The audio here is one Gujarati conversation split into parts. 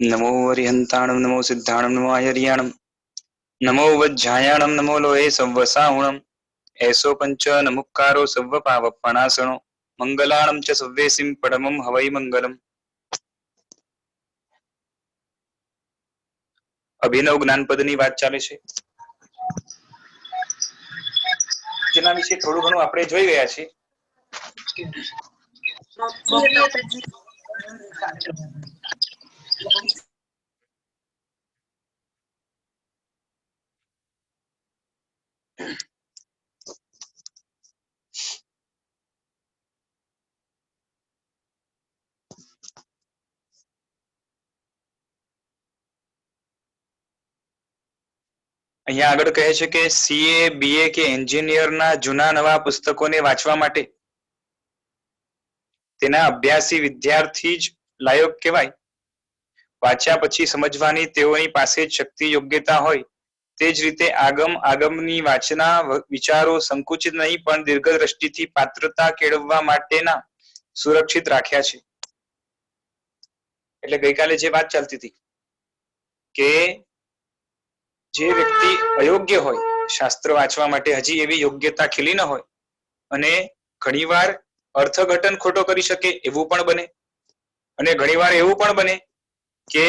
नमो अरिहंताणं नमो सिद्धाणं नमो आयर्याणं नमो वज्झायाणं नमो लोहे सव्वसाहुणं ऐसो पंच नमुक्कारो सव्व पावपणासणो मंगलाणं च सव्वेसिं परमं हवै मंगलम्। અભિનવ જ્ઞાનપદની વાત ચાલે છે, જેના વિશે થોડું ઘણું આપણે જોઈ ગયા છીએ. અહીંયા આગળ કહે છે કે સીએ બીએ કે એન્જિનિયરના જૂના નવા પુસ્તકોને વાંચવા માટે તેના અભ્યાસી વિદ્યાર્થી જ લાયક કહેવાય. વાંચ્યા પછી સમજવાની તેઓની પાસે શક્તિ યોગ્યતા હોય તે જ રીતે આગમની વાંચના વિચારો સંકુચિત નહીં પણ દીર્ઘદ્રષ્ટિથી પાત્રતા કેળવવા માટેના સુરક્ષિત રાખ્યા છે. એટલે ગઈકાલે જે વાત ચાલતી હતી કે જે વ્યક્તિ અયોગ્ય હોય શાસ્ત્ર વાંચવા માટે, હજી એવી યોગ્યતા ખીલી ન હોય અને ઘણીવાર અર્થઘટન ખોટો કરી શકે એવું પણ બને, અને ઘણીવાર એવું પણ બને કે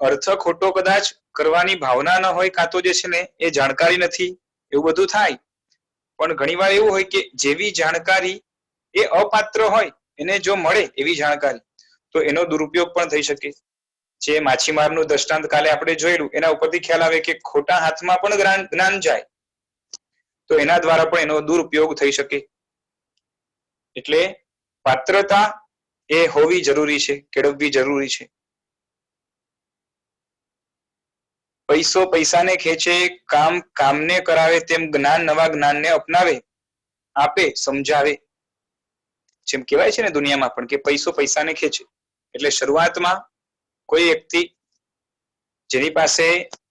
અર્થ ખોટો કદાચ કરવાની ભાવના ન હોય, કાં તો જે છે ને એ જાણકારી નથી, એવું બધું થાય. પણ ઘણીવાર એવું હોય કે જેવી જાણકારી એ અપાત્ર હોય એને જો મળે એવી જાણકારી તો એનો દુરુપયોગ પણ થઈ શકે. જે માછીમારનું દ્રષ્ટાંત કાલે આપણે જોયેલું એના ઉપરથી ખ્યાલ આવે કે ખોટા હાથમાં પણ જ્ઞાન જાય તો એના દ્વારા પણ એનો દુરુપયોગ થઈ શકે. એટલે પાત્રતા એ હોવી જરૂરી છે, કેળવવી જરૂરી છે. પૈસો પૈસાને ખેંચે, કામ કામને કરાવે, તેમ જ્ઞાન નવા જ્ઞાનને અપનાવે, આપે, સમજાવે. જેમ કહેવાય છે ને દુનિયામાં પણ કે પૈસો પૈસાને ખેંચે. એટલે શરૂઆતમાં કોઈ વ્યક્તિ જેની પાસે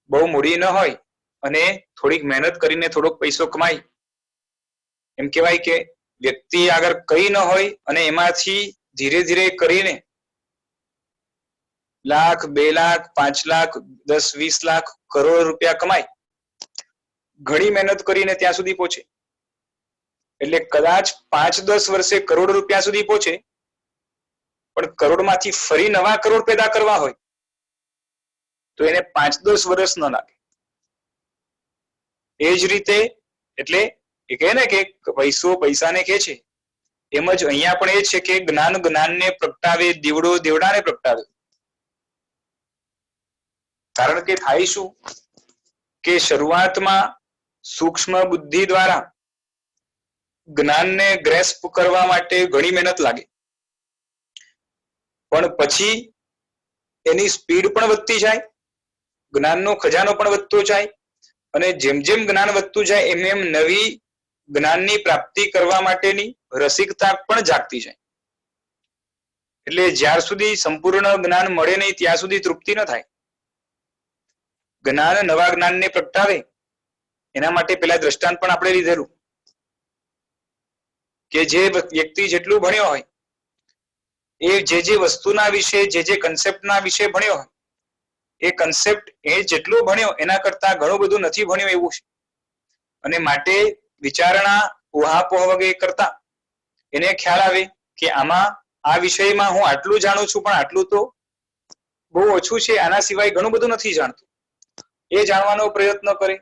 બહુ મૂડી ન હોય અને થોડીક મહેનત કરીને થોડોક પૈસો કમાય, એમ કહેવાય કે વ્યક્તિ આગળ કઈ ન હોય અને એમાંથી ધીરે ધીરે કરીને લાખ, 2 લાખ, 5 લાખ, 10, 20 લાખ, કરોડ રૂપિયા કમાય, ઘણી મહેનત કરીને ત્યાં સુધી પહોંચે. એટલે કદાચ 5-10 વર્ષે કરોડ રૂપિયા સુધી પહોંચે, પણ કરોડમાંથી ફરી નવા કરોડ પેદા કરવા હોય તો એને 5-10 વર્ષ ન લાગે. એ જ રીતે એટલે એ કહે ને કે પૈસો પૈસાને ખેંચે, એમ જ અહીંયા પણ એ છે કે જ્ઞાન જ્ઞાનને પ્રગટાવે, દીવડો દેવડાને પ્રગટાવે. કારણ કે થાય શું કે શરૂઆતમાં સૂક્ષ્મ બુદ્ધિ દ્વારા જ્ઞાનને ગ્રેસ્પ કરવા માટે ઘણી મહેનત લાગે, પણ પછી એની સ્પીડ પણ વધતી જાય, જ્ઞાનનો ખજાનો પણ વધતો જાય, અને જેમ જેમ જ્ઞાન વધતું જાય એમ એમ નવી જ્ઞાનની પ્રાપ્તિ કરવા માટેની રસિકતા પણ જાગતી જાય. એટલે જ્યાર સુધી સંપૂર્ણ જ્ઞાન મળે નહીં ત્યાં સુધી તૃપ્તિ ન થાય. જ્ઞાન નવા જ્ઞાનને પ્રગટાવે એના માટે પેલા દ્રષ્ટાંત પણ આપણે લીધેલું કે જે વ્યક્તિ જેટલું ભણ્યો હોય એ જે વસ્તુના વિશે, જે કન્સેપ્ટના વિશે ભણ્યો હોય એ કન્સેપ્ટ એ જેટલું ભણ્યો એના કરતા ઘણું બધું નથી ભણ્યો એવું છે. અને માટે વિચારણા ઉહાપોહ વગેરે કરતા એને ખ્યાલ આવે કે આમાં આ વિષયમાં હું આટલું જાણું છું પણ આટલું તો બહુ ઓછું છે, આના સિવાય ઘણું બધું નથી જાણતું. એ જાણવાનો પ્રયત્ન કરે.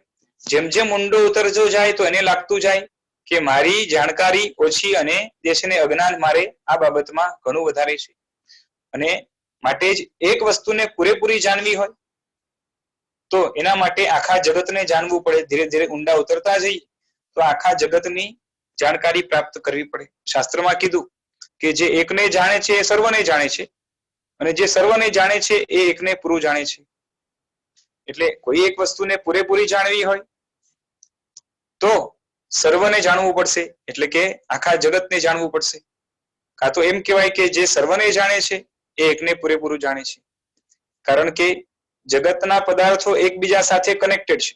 જેમ જેમ ઊંડો ઉતરતો જાય તો એને લાગતું જાય કે મારી જાણકારી ઓછી અને દેશને અજ્ઞાન મારે આ બાબતમાં ઘણું વધારે છે. અને માટે જ એક વસ્તુને પૂરેપૂરી જાણવી હોય તો એના માટે આખા જગતને જાણવું પડે. ધીરે ધીરે ઊંડા ઉતરતા જઈએ તો આખા જગતની જાણકારી પ્રાપ્ત કરવી પડે. શાસ્ત્રમાં કીધું કે જે એકને જાણે છે એ સર્વને જાણે છે, અને જે સર્વને જાણે છે એ એકને પૂરું જાણે છે. એટલે કોઈ એક વસ્તુને પૂરેપૂરી જાણવી હોય તો સર્વને જાણવું પડશે, એટલે કે આખા જગતને જાણવું પડશે. કાં તો એમ કહેવાય કે જે સર્વને જાણે છે એ એકને પૂરેપૂરું જાણે છે. કારણ કે જગતના પદાર્થો એકબીજા સાથે કનેક્ટેડ છે.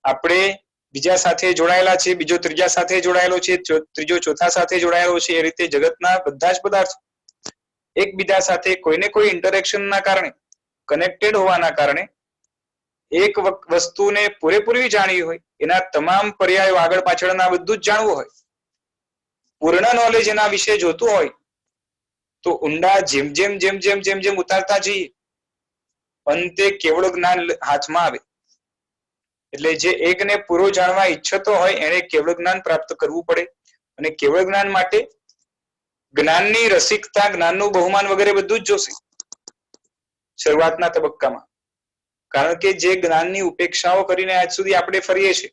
આપણે બીજા સાથે જોડાયેલા છે, બીજો ત્રીજા સાથે જોડાયેલો છે, ત્રીજો ચોથા સાથે જોડાયેલો છે. એ રીતે જગતના બધા જ પદાર્થો એકબીજા સાથે કોઈને કોઈ ઇન્ટરેક્શનના કારણે, કનેક્ટેડ હોવાના કારણે એક વસ્તુને પૂરેપૂરી જાણવી હોય, એના તમામ પર્યાયો આગળ પાછળના બધું જ જાણવું હોય, પૂર્ણ નોલેજ એના વિશે જોતું હોય, તો ઊંડા જેમ જેમ જેમ જેમ જેમ જેમ ઉતારતા જઈએ અંતે કેવળ જ્ઞાન હાથમાં આવે. એટલે જે એકને પૂરો જાણવા ઈચ્છતો હોય એને કેવળ જ્ઞાન પ્રાપ્ત કરવું પડે. અને કેવળ જ્ઞાન માટે જ્ઞાનની રસિકતા, જ્ઞાનનું બહુમાન વગેરે બધું જ જોશે શરૂઆતના તબક્કામાં. કારણ કે જે જ્ઞાનની ઉપેક્ષાઓ કરીને આજ સુધી આપણે ફરીએ છીએ,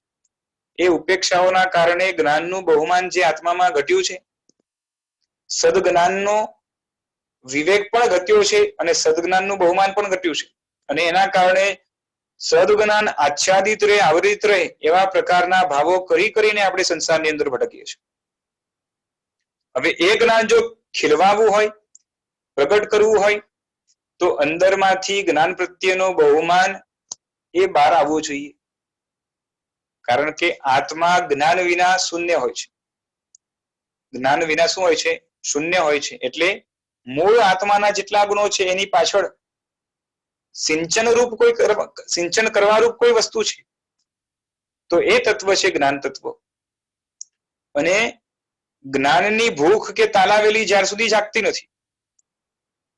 એ ઉપેક્ષાઓના કારણે જ્ઞાનનું બહુમાન જે આત્મામાં ઘટ્યું છે, સદજ્ઞાનનો વિવેક પણ ઘટ્યો છે અને સદજ્ઞાનનું બહુમાન પણ ઘટ્યું છે. અને એના કારણે સદજ્ઞાન આચ્છાદિત રહે, આવરિત રહે એવા પ્રકારના ભાવો કરીને આપણે સંસારની અંદર ભટકીએ છીએ. હવે એ જ્ઞાન જો ખીલવાવું હોય, પ્રગટ કરવું હોય, તો અંદરમાંથી જ્ઞાન પ્રત્યેનો બહુમાન એ બહાર આવવું જોઈએ. કારણ કે આત્મા જ્ઞાન વિના શૂન્ય હોય છે. જ્ઞાન વિના શું હોય છે? શૂન્ય હોય છે. એટલે મૂળ આત્માના જેટલા ગુણો છે એની પાછળ સિંચન કરવા રૂપ કોઈ વસ્તુ છે, તો એ તત્વ છે જ્ઞાન તત્વ. અને જ્ઞાનની ભૂખ કે તાલાવેલી જ્યાર સુધી જાગતી નથી,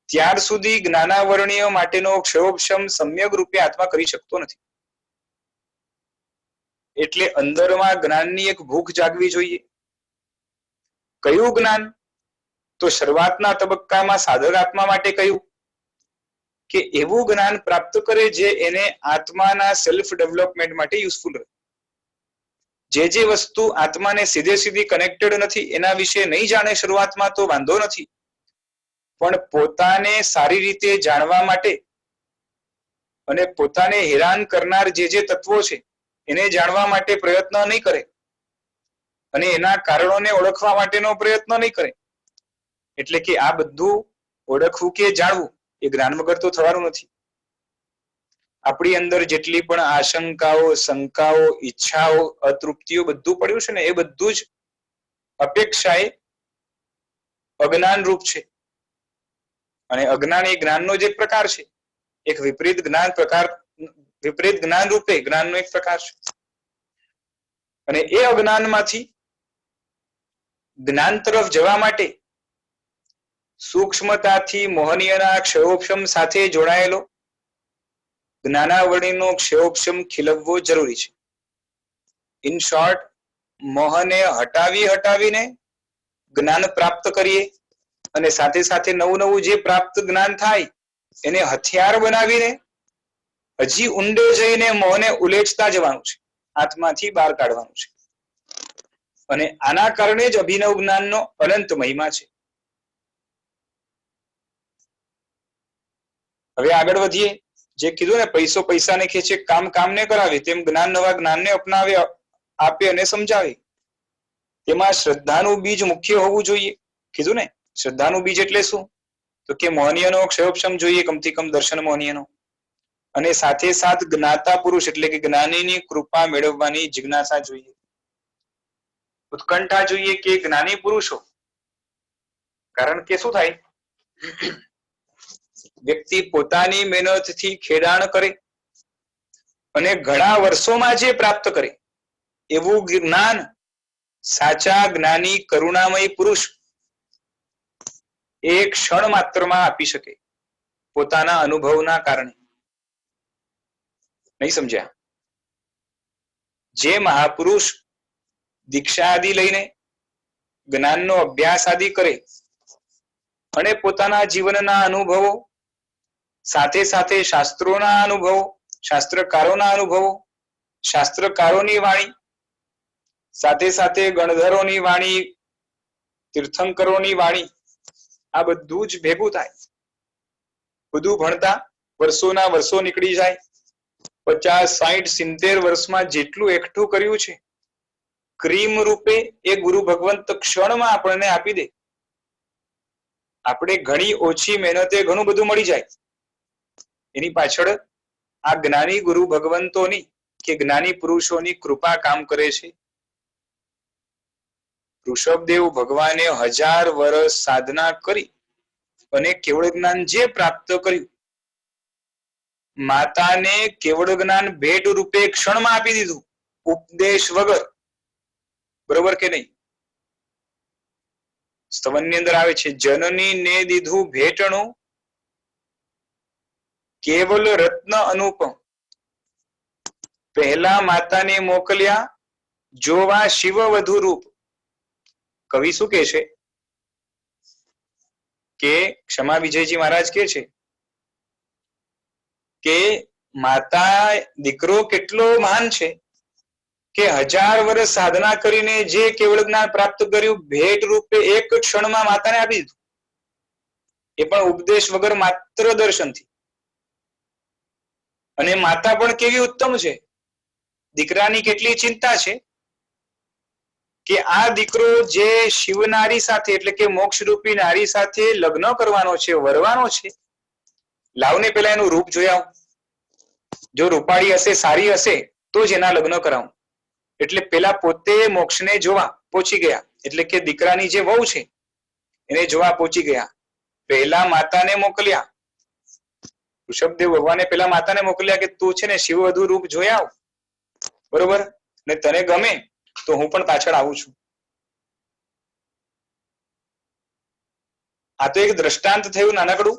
ત્યાર સુધી જ્ઞાનાવરણીય માટેનો ક્ષયોપશમ સમ્યક રૂપે આત્મા કરી શકતો નથી. એટલે અંદરમાં જ્ઞાનની એક ભૂખ જાગવી જોઈએ. કયું જ્ઞાન? તો શરૂઆતના તબક્કામાં સાધક આત્મા માટે કહ્યું કે એવું જ્ઞાન પ્રાપ્ત કરે જે એને આત્માના સેલ્ફ ડેવલપમેન્ટ માટે યુઝફુલ રહે. જે વસ્તુ આત્માને સીધી કનેક્ટેડ નથી એના વિશે નહીં જાણે શરૂઆતમાં તો વાંધો નથી, પણ પોતાને સારી રીતે જાણવા માટે અને પોતાને હેરાન કરનાર જે તત્વો છે એને જાણવા માટે પ્રયત્ન નહીં કરે અને એના કારણોને ઓળખવા માટેનો પ્રયત્ન નહીં કરે, એટલે કે આ બધું ઓળખવું કે જાણવું એ જ્ઞાન વગર તો થવાનું નથી. આપણી અંદર જેટલી પણ આશંકાઓ, શંકાઓ, ઈચ્છાઓ, અતૃપ્તિઓ બધું પડ્યું છે ને, એ બધું જ અપેક્ષાએ અજ્ઞાન રૂપ છે. અને અજ્ઞાન એ જ્ઞાનનો જ એક પ્રકાર છે. એક વિપરીત જ્ઞાન રૂપે જ્ઞાનનો એક પ્રકાર છે. અને એ અજ્ઞાનમાંથી જ્ઞાન તરફ જવા માટે સૂક્ષ્મતાથી મોહનીયના ક્ષયોપશમ સાથે જોડાયેલો જ્ઞાનાવરણીનો ક્ષયોપશમ ખીલવવો જરૂરી છે. ઇન શોર્ટ, મોહને હટાવીને જ્ઞાન પ્રાપ્ત કરીએ અને સાથે સાથે નવું જે પ્રાપ્ત જ્ઞાન થાય એને હથિયાર બનાવીને હજી ઊંડે જઈને મોહને ઉલેચતા જવાનું છે, આત્માથી બહાર કાઢવાનું છે. અને આના કારણે જ અભિનવ જ્ઞાનનો અનંત મહિમા છે. હવે આગળ વધીએ. જે કીધું ને, પૈસો પૈસાને ખેંચે, કામ કામને કરાવે, તેમ જ્ઞાન નવા જ્ઞાનને અપનાવે, આપે અને સમજાવે. તેમાં શ્રદ્ધાનું બીજ મુખ્ય હોવું જોઈએ. કીધું ને, શ્રદ્ધાનું બીજ એટલે શું? તો કે મોહનીયનો ક્ષયોપશમ જોઈએ, કમથી કમ દર્શન મોહનીયનો. અને સાથે સાથ જ્ઞાતા પુરુષ એટલે કે જ્ઞાનીની કૃપા મેળવવાની જિજ્ઞાસા જોઈએ, ઉત્કંઠા જોઈએ કે જ્ઞાની પુરુષો. કારણ કે શું થાય, વ્યક્તિ પોતાની મહેનતથી ખેડાણ કરે અને ઘણા વર્ષોમાં જે પ્રાપ્ત કરે એવું જ્ઞાન સાચા જ્ઞાની કરુણામય પુરુષ એક ક્ષણ માત્રમાં આપી શકે પોતાના અનુભવના કારણે. નહીં સમજ્યા? જે મહાપુરુષ દીક્ષા આદિ લઈને જ્ઞાનનો અભ્યાસ આદિ કરે અને પોતાના જીવનના અનુભવો સાથે સાથે શાસ્ત્રોના અનુભવો, શાસ્ત્રકારોના અનુભવો, શાસ્ત્રકારોની વાણી સાથે સાથે ગણધરોની વાણી, તીર્થંકરોની વાણી, આ બધું જ ભેગું થાય. બધું ભણતા વર્ષોના વર્ષો નીકળી જાય. 50, 60, 70 વર્ષમાં જેટલું એકઠું કર્યું છે ક્રીમ રૂપે એ ગુરુ ભગવંત ક્ષણમાં આપણને આપી દે. આપણે ઘણી ઓછી મહેનતે ઘણું બધું મળી જાય. એની પાછળ આ જ્ઞાની ગુરુ ભગવંતોની કે જ્ઞાની પુરુષોની કૃપા કામ કરે છે. ઋષભદેવ ભગવાને 1000 વર્ષ સાધના કરી અને કેવળ જ્ઞાન જે પ્રાપ્ત કર્યું, માતાને કેવળ જ્ઞાન ભેટ રૂપે ક્ષણમાં આપી દીધું, ઉપદેશ વગર. બરોબર કે નહીં? સ્તવનની અંદર આવે છે, જનની ને દીધું ભેટણું કેવલ રત્ન અનુપમ. પહેલા માતાને મોકલ્યા જોવા શિવ વધુ રૂપ. કવિ શું કે છે કે ક્ષમા વિજયજી મહારાજ કે છે કે માતા દીકરો કેટલો મહાન છે કે 1000 વર્ષ સાધના કરીને જે કેવળ જ્ઞાન પ્રાપ્ત કર્યું ભેટ રૂપે એક ક્ષણમાં માતાને આપી દીધું, એ પણ ઉપદેશ વગર, માત્ર દર્શનથી. અને માતા પણ કેવી ઉત્તમ છે, દીકરાની કેટલી ચિંતા છે કે આ દીકરો જે શિવ નારી સાથે એટલે કે મોક્ષ રૂપી નારી સાથે લગ્ન કરવાનો છે, વરવાનો છે, લાવને પેલા એનું રૂપ જોયા, જો રૂપાળી હશે, સારી હશે તો જ એના લગ્ન કરાવું. એટલે પેલા પોતે મોક્ષને જોવા પહોંચી ગયા, એટલે કે દીકરાની જે વહુ છે એને જોવા પહોંચી ગયા. પહેલા માતાને મોકલ્યા, ઋષભદેવ ભગવાને પેલા માતાને મોકલ્યા કે તું છે ને શિવ વધુ રૂપ જોઈ આવ, બરોબર, ને તને ગમે તો હું પણ પાછળ આવું છું. આ તો એક દ્રષ્ટાંત થયું નાનકડું,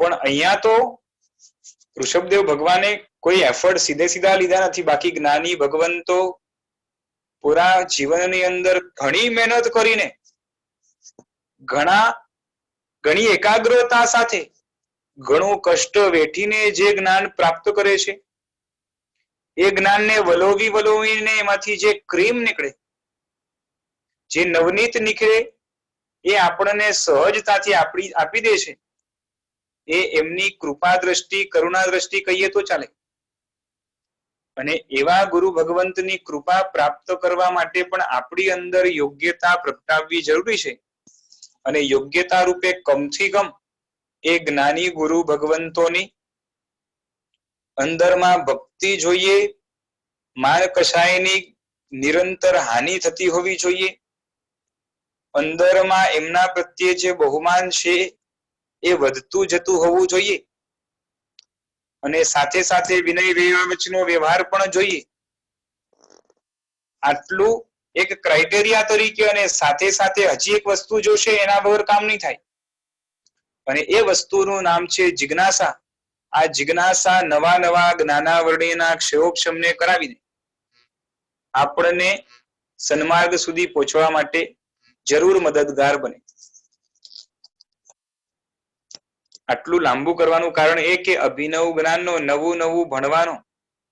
પણ અહીંયા તો ઋષભદેવ ભગવાને કોઈ એફર્ટ સીધે સીધા લીધા નથી. બાકી જ્ઞાની ભગવંતો પૂરા જીવનની અંદર ઘણી મહેનત કરીને, ઘણી એકાગ્રતા સાથે, ઘણું કષ્ટ વેઠીને જે જ્ઞાન પ્રાપ્ત કરે છે, એ જ્ઞાનને વલોવીને એમાંથી જે ક્રીમ નીકળે, જે નવનીત નીકળે, એ આપણને સહજતાથી આપી દે છે. એ એમની કૃપા દ્રષ્ટિ, કરુણા દ્રષ્ટિ કહીએ તો ચાલે. અને એવા ગુરુ ભગવંતની કૃપા પ્રાપ્ત કરવા માટે પણ આપણી અંદર યોગ્યતા પ્રગટાવવી જરૂરી છે. અને યોગ્યતા રૂપે કમથી કમ એ જ્ઞાની ગુરુ ભગવંતોની અંદરમાં ભક્તિ જોઈએ, માર કસાયની નિરંતર હાનિ થતી હોવી જોઈએ, અંદરમાં એમના પ્રત્યે જે બહુમાન છે એ વધતું જતું હોવું જોઈએ, અને સાથે સાથે વિનય વચનો વ્યવહાર પણ જોઈએ. આટલું એક ક્રાઇટેરિયા તરીકે, અને સાથે સાથે હજી એક વસ્તુ જોશે, એના વગર કામ નહીં થાય. અને એ વસ્તુનું નામ છે જિજ્ઞાસા. આ જિજ્ઞાસા નવા જ્ઞાનાવરણીના ક્ષયોક્ષમને કરાવીને આપણને સન્માર્ગ સુધી પહોંચવા માટે જરૂર મદદગાર બને. આટલું લાંબુ કરવાનું કારણ એ કે અભિનવ જ્ઞાનનો, નવું ભણવાનો,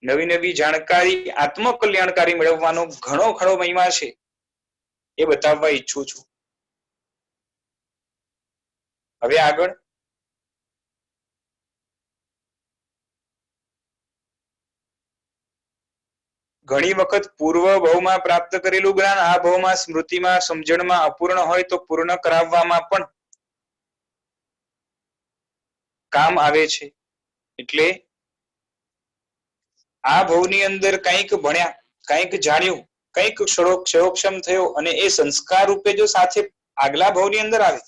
નવી જાણકારી, આત્મકલ્યાણકારી મેળવવાનો ઘણો મહિમા છે, એ બતાવવા ઈચ્છું છું. હવે આગળ ઘણી વખત પૂર્વ ભાવમાં પ્રાપ્ત કરેલું જ્ઞાન આ ભાવમાં સ્મૃતિમાં, સમજણમાં અપૂર્ણ હોય તો પૂર્ણ કરાવવામાં પણ કામ આવે છે. એટલે આ ભાવની અંદર કંઈક ભણ્યા, કંઈક જાણ્યું, કંઈક ક્ષયોક્ષમ થયો, અને એ સંસ્કાર રૂપે જો સાથે આગલા ભાવની અંદર આવે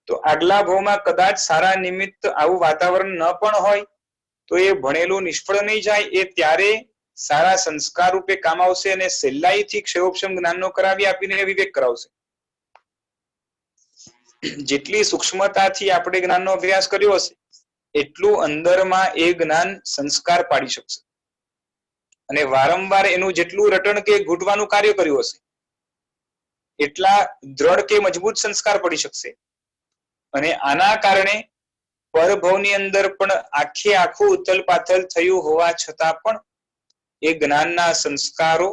તો આગલા ભાવમાં કદાચ સારા નિમિત્ત આવું વાતાવરણ ન પણ હોય તો એ ભણેલું નિષ્ફળ નહીં જાય. એ ત્યારે સારા સંસ્કાર રૂપે કામ આવશે, અને સહેલાઈથી ક્ષયોક્ષમ જ્ઞાનનો કરાવી આપીને વિવેક કરાવશે. જેટલી સૂક્ષ્મતાથી આપણે જ્ઞાનનો અભ્યાસ કર્યો હશે એટલું અંદરમાં એ જ્ઞાન સંસ્કાર પાડી શકશે. અને વારંવાર એનું જેટલું રટણ કે ઘૂંટવાનું કાર્ય કર્યું હશે એટલા દ્રઢ કે મજબૂત સંસ્કાર પડી શકશે. અને આના કારણે પરભવની અંદર પણ આખું ઉથલ પાથલ થયું હોવા છતાં પણ એ જ્ઞાનના સંસ્કારો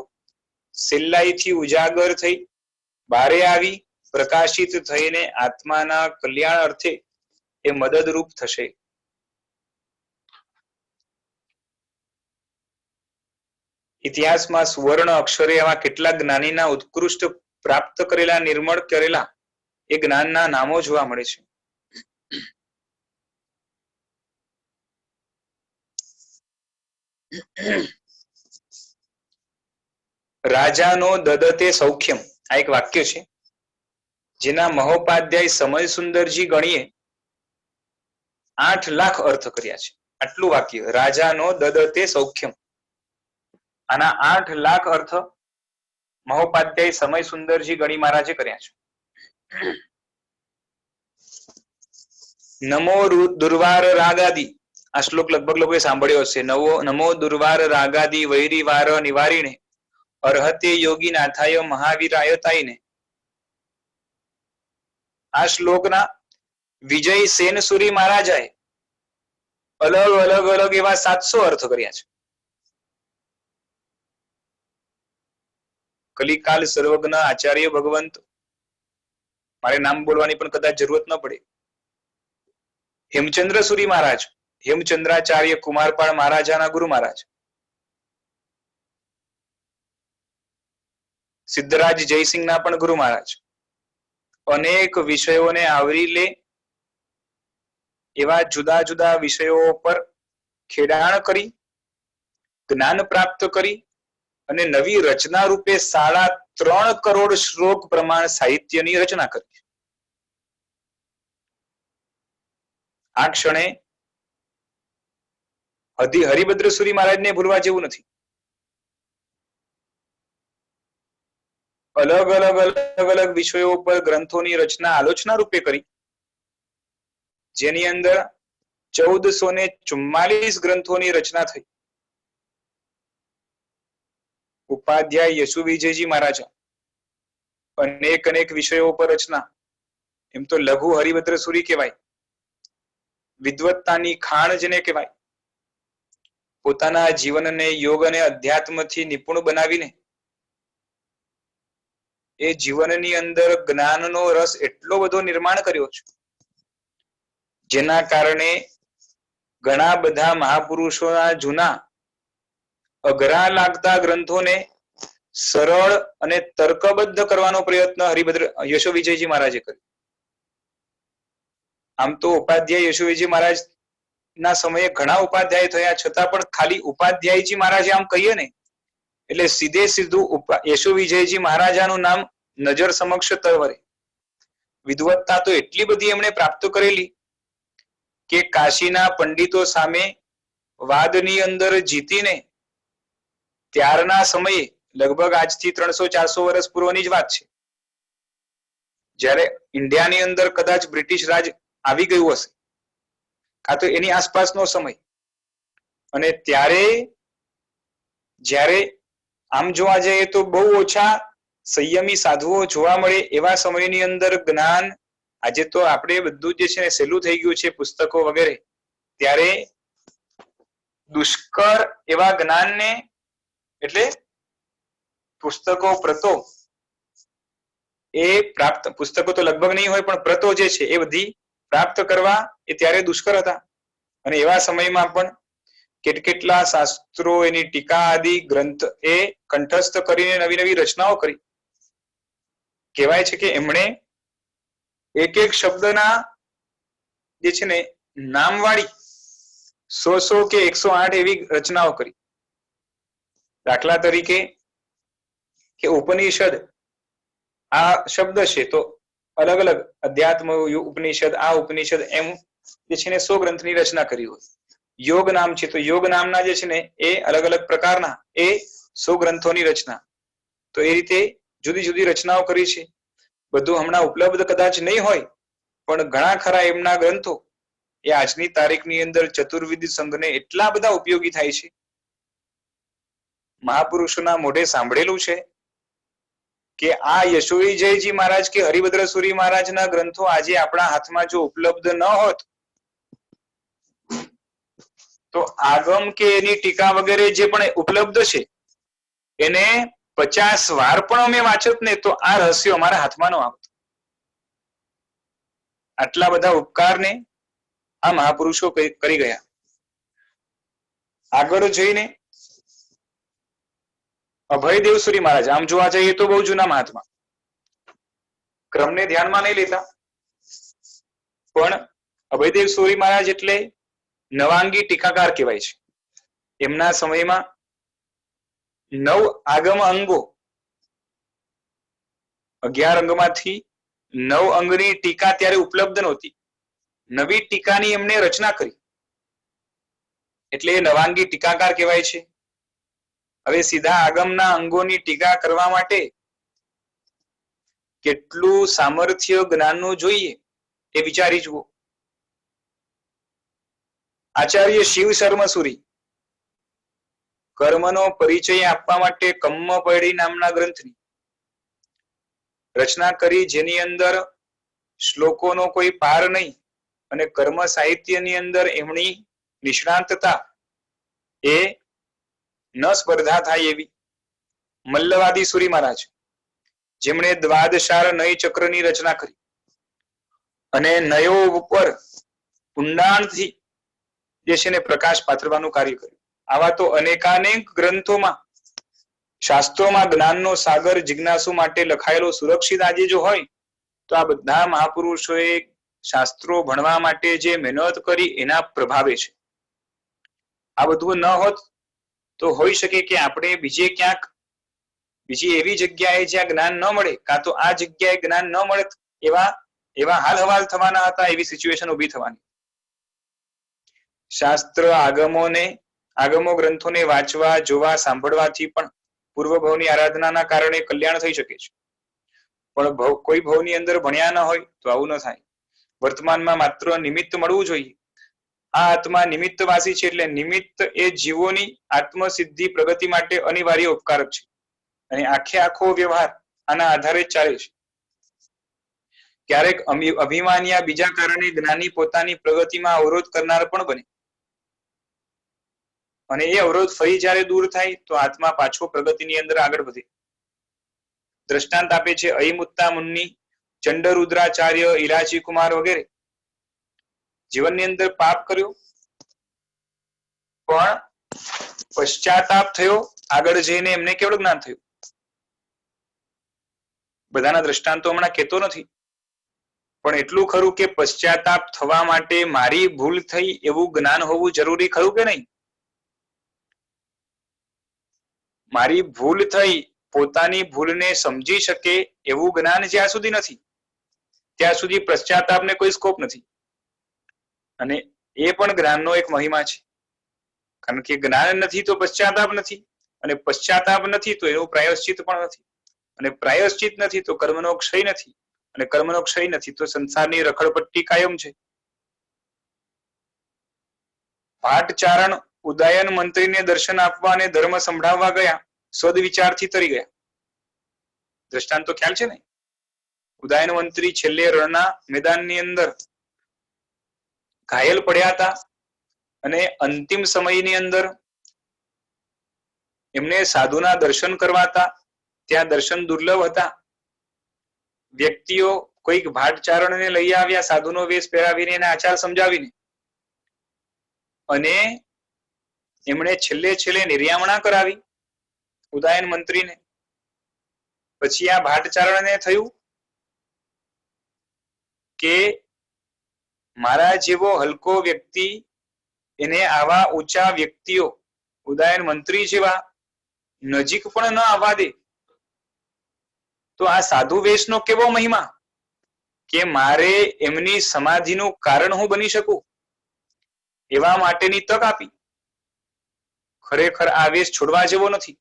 સહેલાઈથી ઉજાગર થઈ, બારે આવી, પ્રકાશિત થઈને આત્માના કલ્યાણ અર્થે એ મદદરૂપ થશે. ઇતિહાસમાં સુવર્ણ અક્ષરે આવા કેટલાક જ્ઞાનીના ઉત્કૃષ્ટ પ્રાપ્ત કરેલા, નિર્મળ કરેલા એ જ્ઞાનના નામો જોવા મળે છે. રાજાનો દદતે સૌખ્યમ, આ એક વાક્ય છે. જેના મહોપાધ્યાય સમય સુંદરજી ગણીએ 8 લાખ અર્થ કર્યા છે. આટલું વાક્ય, રાજાનો દદતે સૌખ્યમ, આના 8 લાખ અર્થ મહોપાધ્યાય સમય સુંદરજી ગણી મહારાજે કર્યા છે. નમો દુર્વાર રાગાદી, આ શ્લોક લગભગ લોકોએ સાંભળ્યો હશે. નમો દુર્વાર રાગાદી વૈરીવાર નિવારીને અર્હતે યોગી નાથાય મહાવીરાય તાઈને. આ શ્લોકના વિજય સેનસુરી મહારાજાએ અલગ અલગ અલગ એવા 700 અર્થ કર્યા છે. કલિકાલ સર્વજ્ઞ આચાર્ય ભગવંત, મારે નામ બોલવાની પણ કદાચ જરૂરત ન પડે, હેમચંદ્ર સુરી મહારાજ, હેમચંદ્રાચાર્ય કુમારપાળ મહારાજાના ગુરુ મહારાજ, સિદ્ધરાજ જયસિંહના પણ ગુરુ મહારાજ, અનેક વિષયોને આવરી લે એવા જુદા જુદા વિષયો પર ખેડાણ કરી, જ્ઞાન પ્રાપ્ત કરી અને નવી રચના રૂપે 3.5 કરોડ શ્લોક પ્રમાણ સાહિત્યની રચના કરી. આ ક્ષણે હરિભદ્ર સુરી મહારાજને ભૂલવા જેવું નથી. અલગ અલગ અલગ અલગ વિષયો પર ગ્રંથોની રચના આલોચના રૂપે કરી, જેની અંદર 1444 ગ્રંથોની રચના થઈ. ઉપાધ્યાય યશુ વિજયજી મહારાજા અનેક અનેક વિષયો પર રચના, એમ તો લઘુ હરિભદ્ર સુરી કહેવાય, વિદ્વત્તાની ખાણ જેને કહેવાય. પોતાના જીવનને યોગ અને અધ્યાત્મથી નિપુણ બનાવીને એ જીવનની અંદર જ્ઞાનનો રસ એટલો બધો નિર્માણ કર્યો છે, જેના કારણે ઘણા બધા મહાપુરુષોના જૂના અઘરા લાગતા ગ્રંથોને સરળ અને તર્કબદ્ધ કરવાનો પ્રયત્ન યશુ વિજયજી મહારાજે કર્યો. આમ તો ઉપાધ્યાય યશુ વિજય મહારાજ ના સમયે ઘણા ઉપાધ્યાય થયા, છતાં પણ ખાલી ઉપાધ્યાયજી મહારાજે આમ કહીએ ને એટલે સીધું યશુ વિજયજી મહારાજાનું નામ નજર સમક્ષ તરવરે. વિદ્વત્તા તો એટલી બધી એમણે પ્રાપ્ત કરેલી કે કાશીના પંડિતો સામે વાદની અંદર જીતીને ત્યારના સમયે, લગભગ આજથી 300-400 વર્ષ પૂર્વની જ વાત છે, જ્યારે ઇન્ડિયાની અંદર કદાચ બ્રિટિશ રાજ આવી ગયું હશે, કાં તો એની આસપાસનો સમય, અને ત્યારે જ્યારે આમ જોવા જઈએ તો બહુ ઓછા સંયમી સાધુઓ જોવા મળે એવા સમયની અંદર જ્ઞાન, આજે તો આપણે બધું જે છે ને સહેલું થઈ ગયું છે, પુસ્તકો વગેરે, ત્યારે દુષ્કર એવા જ્ઞાનને, એટલે પુસ્તકો પ્રતો એ પ્રાપ્ત, પુસ્તકો તો લગભગ નહીં હોય પણ પ્રતો જે છે એ બધી પ્રાપ્ત કરવા એ ત્યારે દુષ્કર હતા. અને એવા સમયમાં પણ કેટલા શાસ્ત્રો, એની ટીકા આદિ ગ્રંથ એ કંઠસ્થ કરીને નવી નવી રચનાઓ કરી. કહેવાય છે કે એમણે એક એક શબ્દના જે છે ને નામવાળી 100 કે 108 એવી રચનાઓ કરી. દાખલા તરીકે કે ઉપનિષદ આ શબ્દ છે તો અલગ અલગ અધ્યાત્મ ઉપનિષદ, આ ઉપનિષદ, એમ જે છે ને 100 ગ્રંથની રચના કરી હોય. યોગ નામ છે તો યોગ નામના જે છે ને એ અલગ અલગ પ્રકારના એ 100 ગ્રંથોની રચના. તો એ રીતે જુદી જુદી રચનાઓ કરી છે. બધું હમણાં ઉપલબ્ધ કદાચ નહીં હોય, પણ ઘણા ખરા એમના ગ્રંથો એ આજની તારીખની અંદર ચતુર્વિધ સંઘને એટલા બધા ઉપયોગી થાય છે. મહાપુરુષોના મોઢે સાંભળેલું છે કે આ યશુ વિજયજી મહારાજ કે હરિભદ્ર સુરી મહારાજના ગ્રંથો આજે આપણા હાથમાં જો ઉપલબ્ધ ન હોત તો આગમ કે એની ટીકા વગેરે જે પણ ઉપલબ્ધ છે એને 50 વાર પણ અમે વાંચત ને તો આ રહસ્યો અમારા હાથમાં ન આવત. આટલા બધા ઉપકારને આ મહાપુરુષો કરી ગયા. આગળ જઈને અભયદેવ સુરી મહારાજ, આમ જોવા જઈએ તો બહુ જૂના મહાત્મા, ક્રમને ધ્યાનમાં નહીં લેતા, પણ અભયદેવ સુરી મહારાજ એટલે નવાંગી ટીકાકાર કહેવાય છે. એમના સમયમાં 9 આગમ અંગો, 11 અંગમાંથી નવ અંગની ટીકા ત્યારે ઉપલબ્ધ નહોતી, નવી ટીકાની એમણે રચના કરી એટલે એ નવાંગી ટીકાકાર કહેવાય છે. હવે સીધા આગમના અંગોની ટીકા કરવા માટે કેટલું સામર્થ્ય જ્ઞાનનું જોઈએ એ વિચારી જુઓ. આચાર્ય શિવ શર્મસુરી કર્મનો પરિચય આપવા માટે કમ્મપૈડી નામના ગ્રંથની રચના કરી, જેની અંદર શ્લોકોનો કોઈ પાર નહીં અને કર્મ સાહિત્યની અંદર એમની નિષ્ણાંતતા એ ન સ્પર્ધા થાય એવી. મલ્લવાદી સુરી મહારાજ જેમણે દ્વાદશાર નય ચક્રની રચના કરી અને નયો ઉપર ઊંડાણથી જે છે ને પ્રકાશ પાથરવાનું કાર્ય કર્યું. આવા તો અનેકાનેક ગ્રંથોમાં શાસ્ત્રોમાં જ્ઞાનનો સાગર જિજ્ઞાસુ માટે લખાયેલો સુરક્ષિત આજે જો હોય તો આ બધા મહાપુરુષોએ શાસ્ત્રો ભણવા માટે જે મહેનત કરી એના પ્રભાવે છે. આ બધું ન હોત તો હોઈ શકે કે આપણે બીજે ક્યાંક બીજી એવી જગ્યાએ જ્યાં જ્ઞાન ન મળે કાં તો આ જગ્યાએ જ્ઞાન ન મળે એવા હાલ હવાલ થવાના હતા, એવી સિચ્યુએશન ઉભી થવાની. શાસ્ત્ર આગમો ગ્રંથોને વાંચવા જોવા સાંભળવાથી પણ પૂર્વ ભવની આરાધનાના કારણે કલ્યાણ થઈ શકે છે, પણ કોઈ ભવની અંદર ભણ્યા ન હોય તો આવું ન થાય. વર્તમાનમાં માત્ર નિમિત્ત મળવું જોઈએ. આ આત્મા નિમિત્તવાસી છે એટલે નિમિત્ત એ જીવોની આત્મસિદ્ધિ પ્રગતિ માટે અનિવાર્ય ઉપકારક છે અને આખો વ્યવહાર આના આધારે જ ચાલે છે. ક્યારેક અભિમાનિયા બીજા કારણે જ્ઞાની પોતાની પ્રગતિમાં અવરોધ કરનાર પણ બને અને એ અવરોધ ફરી જ્યારે દૂર થાય તો આત્મા પાછો પ્રગતિની અંદર આગળ વધે. દ્રષ્ટાંત આપે છે અહિમુત્તા મુનિ, ચંડરુદ્રાચાર્ય, ઈલાચી કુમાર વગેરે. જીવનની અંદર પાપ કર્યું પણ પશ્ચાતાપ થયો, આગળ જઈને એમને કેવળ જ્ઞાન થયું. બધાના દ્રષ્ટાંતો હમણાં કહેતો નથી, પણ એટલું ખરું કે પશ્ચાતાપ થવા માટે મારી ભૂલ થઈ એવું જ્ઞાન હોવું જરૂરી ખરું કે નહીં? મારી ભૂલ થઈ, પોતાની ભૂલને સમજી શકે એવું જ્ઞાન જ્યાં સુધી નથી ત્યાં સુધી પશ્ચાતાપને કોઈ સ્કોપ નથી. અને એ પણ જ્ઞાનનો એક મહિમા છે, કારણ કે જ્ઞાન નથી તો પશ્ચાતાપ નથી, અને પશ્ચાતાપ નથી તો એનું પ્રાયશ્ચિત પણ નથી, અને પ્રાયશ્ચિત નથી તો કર્મનો ક્ષય નથી, અને કર્મનો ક્ષય નથી તો સંસારની રખડપટ્ટી કાયમ છે. ભાટચારણ ઉદયન મંત્રીને દર્શન આપવા અને ધર્મ સંભળાવવા ગયા, સદવિચારથી તરી ગયા. દ્રષ્ટાંત તો ખ્યાલ છે ને? ઉદયન મંત્રી છેલ્લે રણના મેદાનની અંદર ઘાયલ પડ્યા હતા અને અંતિમ સમયની અંદર એમને સાધુના દર્શન કરવા હતા. ત્યાં દર્શન દુર્લભ હતા. વ્યક્તિઓ કોઈક ભાટચારણને લઈ આવ્યા, સાધુનો વેશ પહેરાવીને એને આચાર સમજાવીને, અને એમણે છેલ્લે નિર્યામણા કરાવી ઉદયન મંત્રીને. પછી આ ભાટચારણને થયું કે મારા જેવો હલકો વ્યક્તિ એને આવા ઊંચા વ્યક્તિઓ ઉદયન મંત્રી જેવા નજીક પણ ન આવવા દે, તો આ સાધુ વેશનો કેવો મહિમા કે મારે એમની સમાધિનું કારણ હું બની શકું એવા માટેની તક આપી. ખરેખર આ વેશ છોડવા જેવો નથી.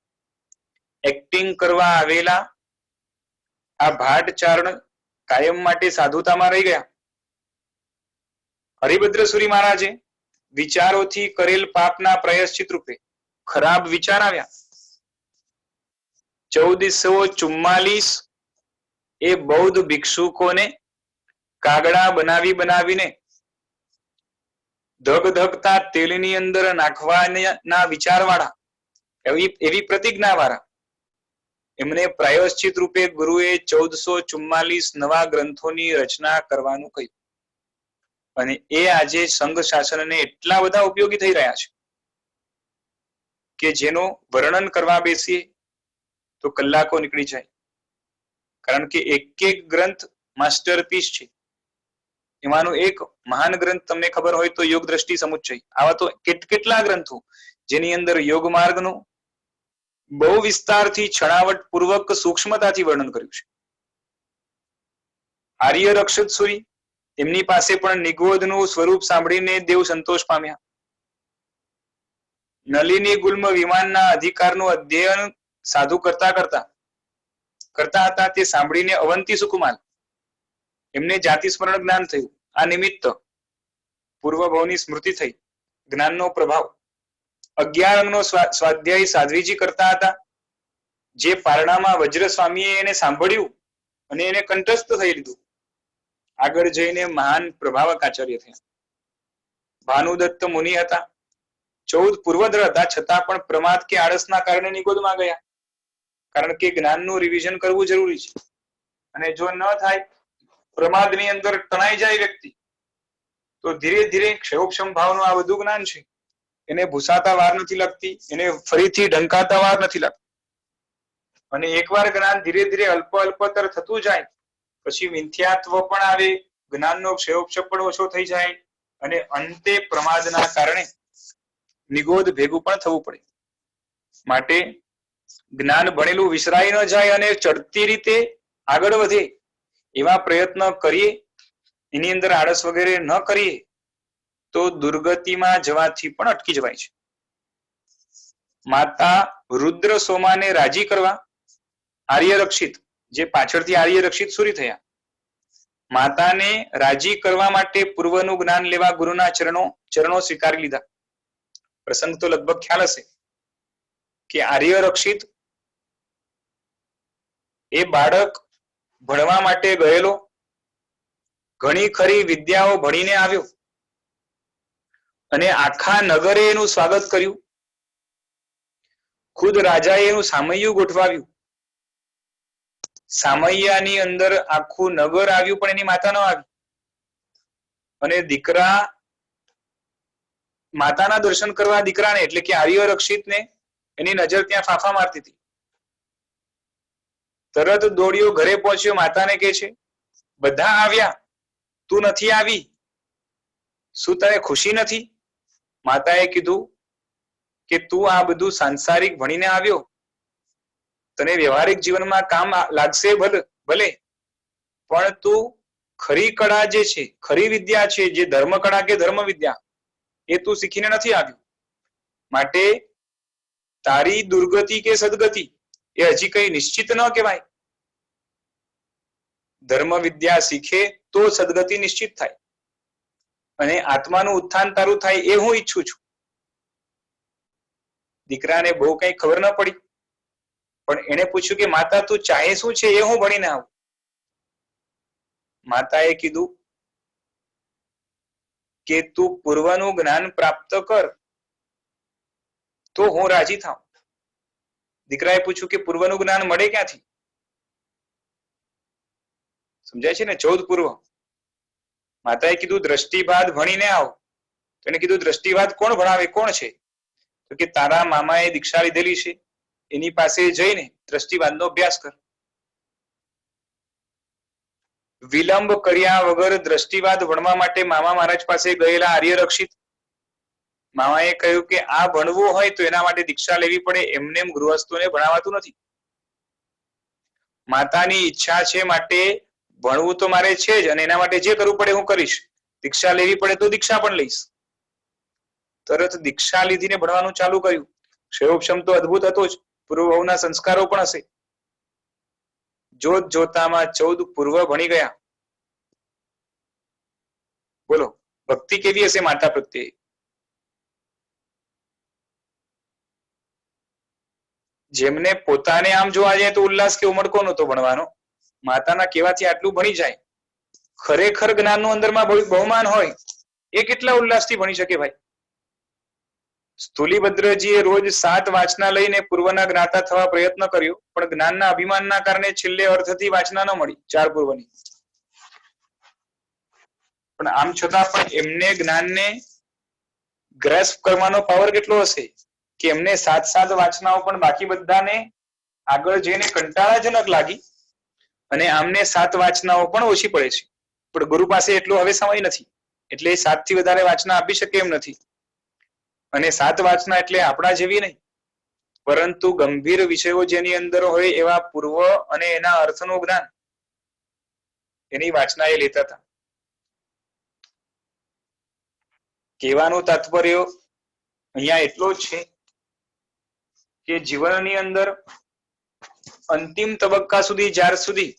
એક્ટિંગ કરવા આવેલા આ ભાટચારણ કાયમ માટે સાધુતામાં રહી ગયા. હરિભદ્રસુરી મહારાજે વિચારોથી કરેલ પાપના પ્રાયશ્ચિત રૂપે ખરાબ વિચાર આવ્યા. 1444 એ બૌદ્ધ ભિક્ષુકોને કાગડા બનાવીને ધગધગતા તેલની અંદર નાખવાના વિચારવાળા, એવી પ્રતિજ્ઞા વાળા, એમને પ્રાયશ્ચિત રૂપે ગુરુએ 1444 નવા ગ્રંથોની રચના કરવાનું કહ્યું. અને એ આજે સંઘ શાસનને એટલા બધા ઉપયોગી થઈ રહ્યા છે કે જેનું વર્ણન કરવા બેસીએ તો કલાકો નીકળી જાય, કારણ કે એક ગ્રંથ માસ્ટરપીસ છે. એમાંનો એક મહાન ગ્રંથ તમને ખબર હોય તો યોગ દ્રષ્ટિ સમુચ્ચય. આવા તો કેટલા ગ્રંથો જેની અંદર યોગ માર્ગનું બહુ વિસ્તારથી, છણાવટ પૂર્વક, સૂક્ષ્મતાથી વર્ણન કર્યું છે. આર્ય રક્ષિત સુરી એમની પાસે પણ નિગોદનું સ્વરૂપ સાંભળીને દેવ સંતોષ પામ્યા. નલિની ગુલ્મ વિમાનના અધિકારનું અધ્યયન સાધુ કરતા હતા તે સાંભળીને અવંતી સુકુમાર એમને જાતિ સ્મરણ જ્ઞાન થયું. આ નિમિત્ત પૂર્વભવની સ્મૃતિ થઈ, જ્ઞાનનો પ્રભાવ. 11 અંગનો સ્વાધ્યાય સાધ્વીજી કરતા હતા. જે પારણામાં વજ્ર સ્વામીએ એને સાંભળ્યું અને એને કંઠસ્થ થઈ લીધું. આગળ જઈને મહાન પ્રભાવક આચાર્ય થયા. ભાનુદત્ત મુનિ હતા. 14 પૂર્વદ્ર હતા, છતાં પણ પ્રમાદ કે આળસના કારણે નિગોદમાં ગયા. કારણ કે જ્ઞાનનું રિવિઝન કરવું જરૂરી છે. અને જો ન થાય, પ્રમાદની અંદર તણાઈ જાય વ્યક્તિ, તો ધીરે ધીરે ક્ષયોક્ષમ ભાવનું આ બધું જ્ઞાન છે, એને ભૂસાતા વાર નથી લાગતી, એને ફરીથી ઢંકાતા વાર નથી લાગતી. અને એકવાર જ્ઞાન ધીરે ધીરે અલ્પતર થતું જાય, પછી મિથ્યાત્વ પણ આવે, જ્ઞાનનો ક્ષયોક્ષમ પણ ઓછો થઈ જાય, અને અંતે પ્રમાદના કારણે નિગોદ ભેગું પણ થવું પડે. માટે જ્ઞાન ભણેલું વિસરાઈ ન જાય અને ચડતી રીતે આગળ વધે એવા પ્રયત્ન કરીએ, એની અંદર આળસ વગેરે ન કરીએ તો દુર્ગતિમાં જવાથી પણ અટકી જવાય છે. માતા રુદ્ર સોમાને રાજી કરવા આર્ય રક્ષિત, જે પાછળથી આર્ય રક્ષિત સુરી થયા, માતાને રાજી કરવા માટે પૂર્વનું જ્ઞાન લેવા ગુરુના ચરણો સ્વીકારી લીધા. પ્રસંગ તો લગભગ ખ્યાલ હશે કે આર્ય રક્ષિત એ બાળક ભણવા માટે ગયેલો, ઘણી ખરી વિદ્યાઓ ભણીને આવ્યો અને આખા નગરે એનું સ્વાગત કર્યું. ખુદ રાજાએ એનું સામૈયું ગોઠવાવ્યું. સામૈયાની અંદર આખું નગર આવ્યું, પણ એની માતા ન આવી. અને દીકરા માતાના દર્શન કરવા દીકરાને, એટલે કે આર્ય રક્ષિતને એની નજર ત્યાં ફાંફા મારતી હતી. તરત દોડ્યો, ઘરે પહોંચ્યો, માતાને કહે છે બધા આવ્યા, તું નથી આવી, શું તારે ખુશી નથી? માતાએ કીધું કે તું આ બધું સાંસારિક ભણીને આવ્યો, તને વ્યવહારિક જીવનમાં કામ લાગશે ભલે, પણ તું ખરી કળા જે છે, ખરી વિદ્યા છે, જે ધર્મ કળા કે ધર્મ વિદ્યા, એ તું શીખીને નથી આવ્યું. માટે તારી દુર્ગતિ કે સદગતિ એ હજી કઈ નિશ્ચિત ન કહેવાય. ધર્મ વિદ્યા શીખે તો સદગતિ નિશ્ચિત થાય અને આત્માનું ઉત્થાન તારું થાય, એ હું ઈચ્છું છું. દીકરાને બહુ કઈ ખબર ન પડી, પણ એને પૂછ્યું કે માતા તું ચાહે શું છે, એ હું ભણીને આવું. માતાએ કીધું કે તું પૂર્વનું જ્ઞાન પ્રાપ્ત કર તો હું રાજી થાઉં. દીકરાએ પૂછ્યું કે પૂર્વનું જ્ઞાન મળે ક્યાંથી? સમજાય છે ને? 14 પૂર્વ. માતાએ કીધું દ્રષ્ટિવાદ ભણીને આવ. તો એને કીધું દ્રષ્ટિવાદ કોણ ભણાવે, કોણ છે? તો કે તારા મામાએ દીક્ષા લીધેલી છે, એની પાસે જઈને દ્રષ્ટિવાદનો અભ્યાસ કર. વિલંબ કર્યા વગર દ્રષ્ટિવાદ ભણવા માટે મામા મહારાજ પાસે ગયેલા આર્ય રક્ષિત. મામાએ કહ્યું કે આ ભણવું હોય તો એના માટે દીક્ષા લેવી પડે, એમને એમ ગૃહસ્થોને ભણાવાતું નથી. માતાની ઈચ્છા છે માટે ભણવું તો મારે છે જ, અને એના માટે જે કરવું પડે હું કરીશ. દીક્ષા લેવી પડે તો દીક્ષા પણ લઈશ. તરત દીક્ષા લીધીને ભણવાનું ચાલુ કર્યું. ક્ષયોક્ષમ તો અદભુત હતો જ, પૂર્વભાવના સંસ્કારો પણ હશે. જોત જોતામાં 14 પૂર્વ ભણી ગયા. બોલો ભક્તિ કેવી હશે માતા પ્રત્યે? જેમને પોતાને આમ જોવા જાય તો ઉલ્લાસ કે ઉમળકો નહોતો ભણવાનો, માતાના કહેવાથી આટલું ભણી જાય. ખરેખર જ્ઞાનનું અંદરમાં બહુમાન હોય એ કેટલા ઉલ્લાસથી ભણી શકે ભાઈ. સ્થુલીભદ્રજીએ રોજ 7 વાચના લઈને પૂર્વના જ્ઞાતા થવા પ્રયત્ન કર્યો, પણ જ્ઞાનના અભિમાનના કારણે છેલ્લે અર્થથી વાચના ન મળી 4 પૂર્વની. પણ આમ છતાં પણ એમને જ્ઞાનને ગ્રેસ્પ કરવાનો પાવર કેટલો હશે કે એમને 7 વાચનાઓ પણ બાકી બધાને આગળ જઈને કંટાળાજનક લાગી, અને આમને 7 વાચનાઓ પણ ઓછી પડે છે. પણ ગુરુ પાસે એટલો હવે સમય નથી, એટલે 7 થી વધારે વાચના આપી શકે એમ નથી. અને 7 વાચના એટલે આપણા જેવી નહીં, પરંતુ ગંભીર વિષયો જેની અંદર હોય એવા પૂર્વ અને એના અર્થનું જ્ઞાન એની વાંચના એ લેતા હતા. કહેવાનું તાત્પર્ય અહીંયા એટલો જ છે કે જીવનની અંદર અંતિમ તબક્કા સુધી જ્યાર સુધી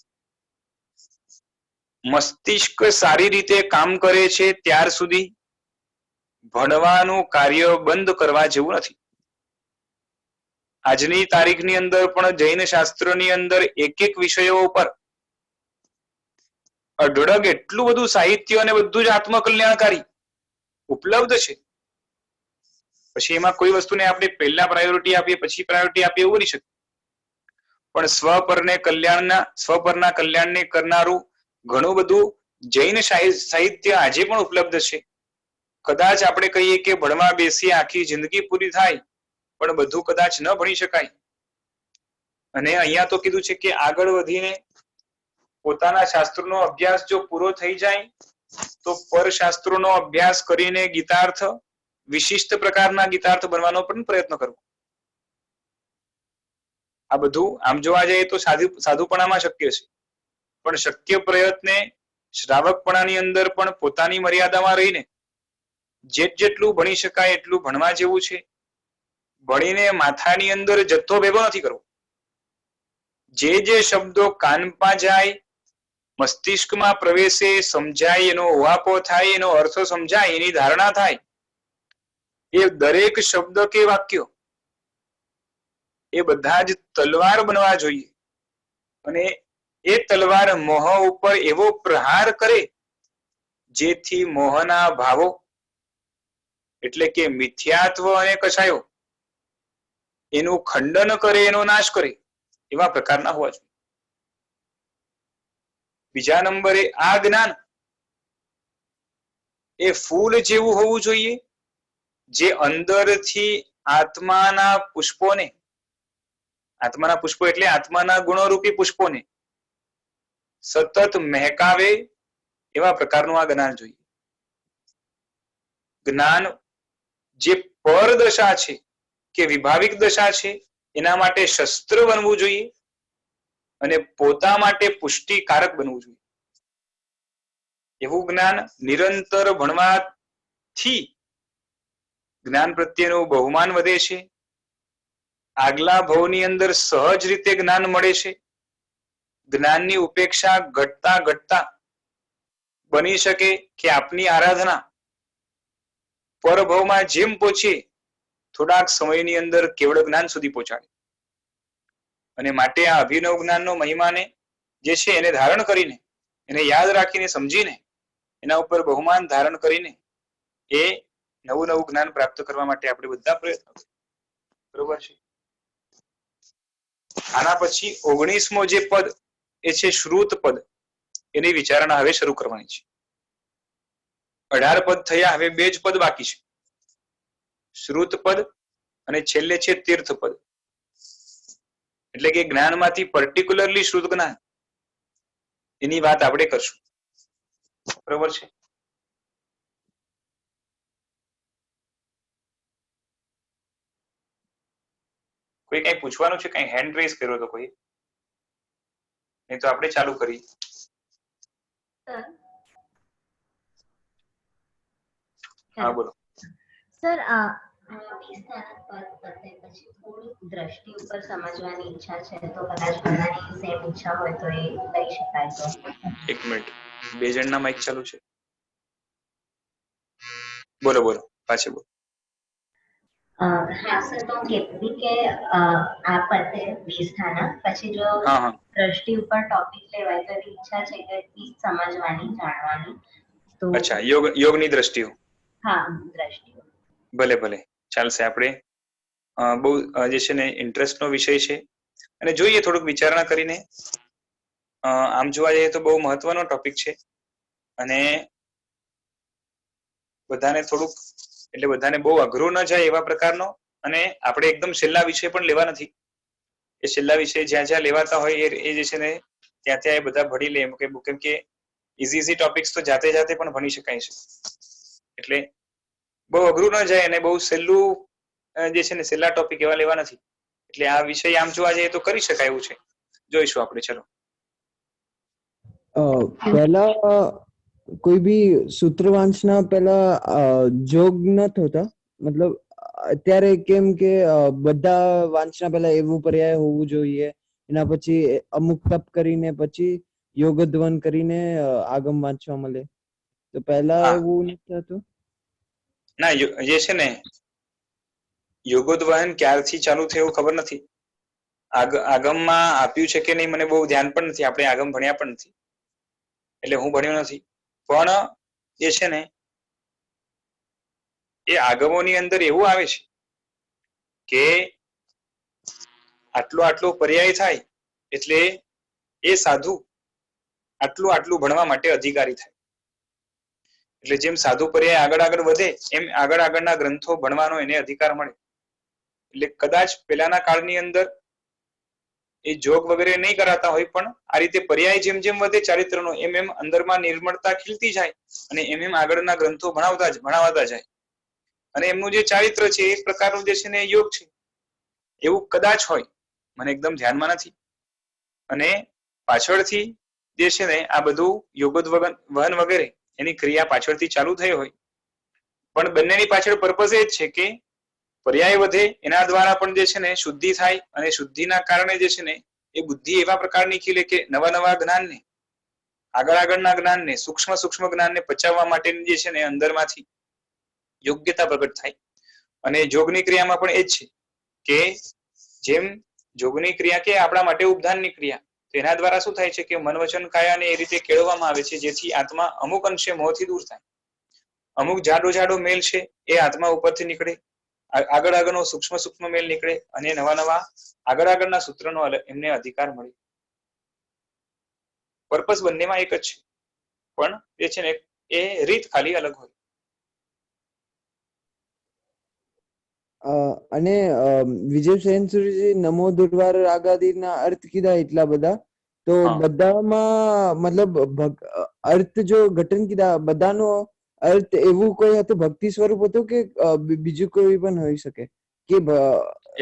મસ્તિષ્ક સારી રીતે કામ કરે છે ત્યાર સુધી ભણવાનું કાર્ય બંધ કરવા જેવું નથી. આજની તારીખની અંદર પણ જૈન શાસ્ત્રની અંદર એક એક વિષયો ઉપર અઢળક એટલું બધું સાહિત્ય અને બધું જ આત્મકલ્યાણકારી ઉપલબ્ધ છે. પછી એમાં કોઈ વસ્તુને આપણે પહેલા પ્રાયોરિટી આપીએ પછી પ્રાયોરિટી આપીએ એવું નહીં શકે. પણ સ્વપરના કલ્યાણને કરનારું ઘણું બધું જૈન સાહિત્ય આજે પણ ઉપલબ્ધ છે. કદાચ આપણે કહીએ કે ભણવા બેસી આખી જિંદગી પૂરી થાય પણ બધું કદાચ ન ભણી શકાય. અને અહીંયા તો કીધું છે કે આગળ વધીને પોતાના શાસ્ત્રોનો અભ્યાસ જો પૂરો થઈ જાય તો પરશાસ્ત્રોનો અભ્યાસ કરીને ગીતાર્થ વિશિષ્ટ પ્રકારના ગીતાર્થ બનવાનો પણ પ્રયત્ન કરવો. આ બધું આમ જોવા જઈએ તો સાધુપણામાં શક્ય છે, પણ શક્ય પ્રયત્ને શ્રાવકપણાની અંદર પણ પોતાની મર્યાદામાં રહીને જેટલું ભણી શકાય એટલું ભણવા જેવું છે. ભણીને માથાની અંદર જથ્થો ભેગો નથી કરવો. જે શબ્દો કાનમાં જાય, મસ્તિષ્કમાં પ્રવેશે, સમજાય, એનો ઓહાપો થાય, એનો અર્થ સમજાય, એની ધારણા થાય, એ દરેક શબ્દ કે વાક્યો એ બધા જ તલવાર બનવા જોઈએ. અને એ તલવાર મોહ ઉપર એવો પ્રહાર કરે જેથી મોહના ભાવો એટલે કે મિથ્યાત્વ અને કષાયો એનું ખંડન કરે, એનો નાશ કરે, એવા પ્રકારના હોવા જોઈએ. બીજા નંબરે આ જ્ઞાન એ ફૂલ જેવું હોવું જોઈએ જે અંદરથી આત્માના પુષ્પો એટલે આત્માના ગુણોરૂપી પુષ્પોને સતત મહેકાવે એવા પ્રકારનું આ જ્ઞાન જોઈએ. જ્ઞાન જે પર દશા છે કે વિભાવિક દશા છે એના માટે શસ્ત્ર બનવું જોઈએ અને પોતા માટે પુષ્ટિકારક બનવું જોઈએ. એવું જ્ઞાન નિરંતર ભણવાથી જ્ઞાન પ્રત્યેનું બહુમાન વધે છે. આગલા ભવની અંદર સહજ રીતે જ્ઞાન મળે છે. જ્ઞાનની ઉપેક્ષા ઘટતા ઘટતા બની શકે કે આપની આરાધના પરભવમાં જેમ પહોંચે થોડાક સમયની અંદર કેવળ જ્ઞાન સુધી પહોંચાડે. અને માટે આ અભિનવ જ્ઞાનનો મહિમાને જે છે એને ધારણ કરીને, એને યાદ રાખીને, સમજીને, એના ઉપર બહુમાન ધારણ કરીને એ નવું જ્ઞાન પ્રાપ્ત કરવા માટે આપણે બધા પ્રયત્નો કરીએ. બરોબર છે. આના પછી 19મો જે પદ એ છે શ્રુત પદ. એની વિચારણા હવે શરૂ કરવાની છે. 18 પદ થયા, હવે 2 જ પદ બાકી છે, શ્રુત પદ અને છેલ્લે છે તીર્થ પદ. એટલે કે જ્ઞાનમાંથી પર્ટિક્યુલરલી શ્રુત જ્ઞાન એની વાત આપણે કરશું. બરોબર છે. કોઈ કઈ પૂછવાનું છે? કઈ હેન્ડ રેઝ કર્યો તો કોઈ? નહીં તો આપણે ચાલુ કરી. હા બોલો. સર, દ્રષ્ટિ ઉપર સમજવાની ઈચ્છા છે તો કદાચ બધાની સેમ ઈચ્છા હોય તો એ લઈ શકાય. તો એક મિનિટ, 2 જણના માઇક ચાલુ છે. બોલો પાછે બોલો. હા સર, તો કહેતી કે આ પતે 20 થાના પછી જો દ્રષ્ટિ ઉપર ટોપિક લેવાય તો એવી ઈચ્છા છે કે સમજવાની, જાણવાની. તો અચ્છા, યોગની દ્રષ્ટિઓ. હા, દ્રષ્ટિઓ. ભલે ચાલશે. આપણે બહુ જે છે ને ઇન્ટરેસ્ટનો વિષય છે અને જોઈએ થોડુંક વિચારણા કરીને. આમ જોવા જઈએ તો બહુ મહત્વનો ટોપિક છે અને બધાને બહુ અઘરું ન જાય એવા પ્રકારનો. અને આપણે એકદમ છેલ્લા વિષય પણ લેવા નથી. એ છેલ્લા વિષય જ્યાં લેવાતા હોય એ જે છે ને ત્યાં એ બધા ભણી લે. કેમ કે ઇઝી ટોપિક્સ તો જાતે પણ ભણી શકાય છે. એટલે બહુ અઘરું ન જાય અને બહુ સહેલું જે છે ને છેલ્લા ટોપિક એવા લેવા નથી. એટલે આ વિષય આમ જોવા જઈએ તો કરી શકાય એવું છે. જોઈશું આપણે. ચલો. પહેલા કોઈ બી સૂત્ર વાંચના પહેલા જોગ નત હોતા, મતલબ અત્યારે કેમ કે બધા વાંચના પહેલા એવું પર્યાય હોવું જોઈએ, એના પછી અમુક તપ કરીને પછી યોગધ્વન કરીને આગમ વાંચવા મળે, તો પહેલા એવું નથી થતું? ના, જે છે ને યોગોદ્વહન ક્યારથી ચાલુ થયું ખબર નથી. આગમમાં આપ્યું છે કે નહીં મને બહુ ધ્યાન પણ નથી, આપણે આગમ ભણ્યા પણ નથી, એટલે હું ભણ્યો નથી. પણ જે છે ને એ આગમોની અંદર એવું આવે છે કે આટલો પર્યાય થાય એટલે એ સાધુ આટલું ભણવા માટે અધિકારી થાય. એટલે જેમ સાધુ પર્યાય આગળ વધે એમ આગળના ગ્રંથો ભણવાનો એને અધિકાર મળે. એટલે કદાચ પેલાના કાળની અંદર એ જોગ વગેરે નહીં કરાતા હોય, પણ આ રીતે પર્યાય જેમ જેમ વધે ચારિત્રનો એમ અંદરમાં નિર્મળતા ખીલતી જાય અને એમ આગળના ગ્રંથો ભણાવતા જાય. અને એમનું જે ચારિત્ર છે એક પ્રકારનું જે છે ને યોગ છે એવું કદાચ હોય, મને એકદમ ધ્યાનમાં નથી. અને પાછળથી જે છે ને આ બધું યોગોદ્વહન વગેરે એની ક્રિયા પાછળથી ચાલુ થઈ હોય, પણ બંનેની પાછળ પર્પઝ એ જ છે કે પર્યાય વધે એના દ્વારા પણ જે છે ને શુદ્ધિ થાય, અને શુદ્ધિના કારણે જે છે ને એ બુદ્ધિ એવા પ્રકારની ખીલે કે નવા જ્ઞાનને આગળના જ્ઞાનને સૂક્ષ્મ જ્ઞાનને પચાવવા માટેની જે છે ને અંદરમાંથી યોગ્યતા પ્રગટ થાય. અને જોગની ક્રિયામાં પણ એ જ છે કે જેમ જોગની ક્રિયા કે આપણા માટે ઉપધાનની ક્રિયા, તો એના દ્વારા શું થાય છે કે મન વચન કાયાને એ રીતે કેળવવામાં આવે છે જેથી આત્મા અમુક અંશે મોહથી દૂર થાય. અમુક જાડો મેલ છે એ આત્મા ઉપરથી નીકળે, આગળનો સૂક્ષ્મ મેલ નીકળે, અને નવા આગળના સૂત્રનો એમને અધિકાર મળે. પર્પસ બંનેમાં એક જ છે, પણ એ છે ને એ રીત ખાલી અલગ હોય. અને વિજય સેન્સુરી નમો દુર્વાર આગાદીના અર્થ કીધા એટલા બધા, તો બધામાં મતલબ અર્થ જો ઘટન કીધા, બધાનો અર્થ એવું કોઈ હતું, ભક્તિ સ્વરૂપ હતું કે બીજું કોઈ પણ હોઈ શકે કે?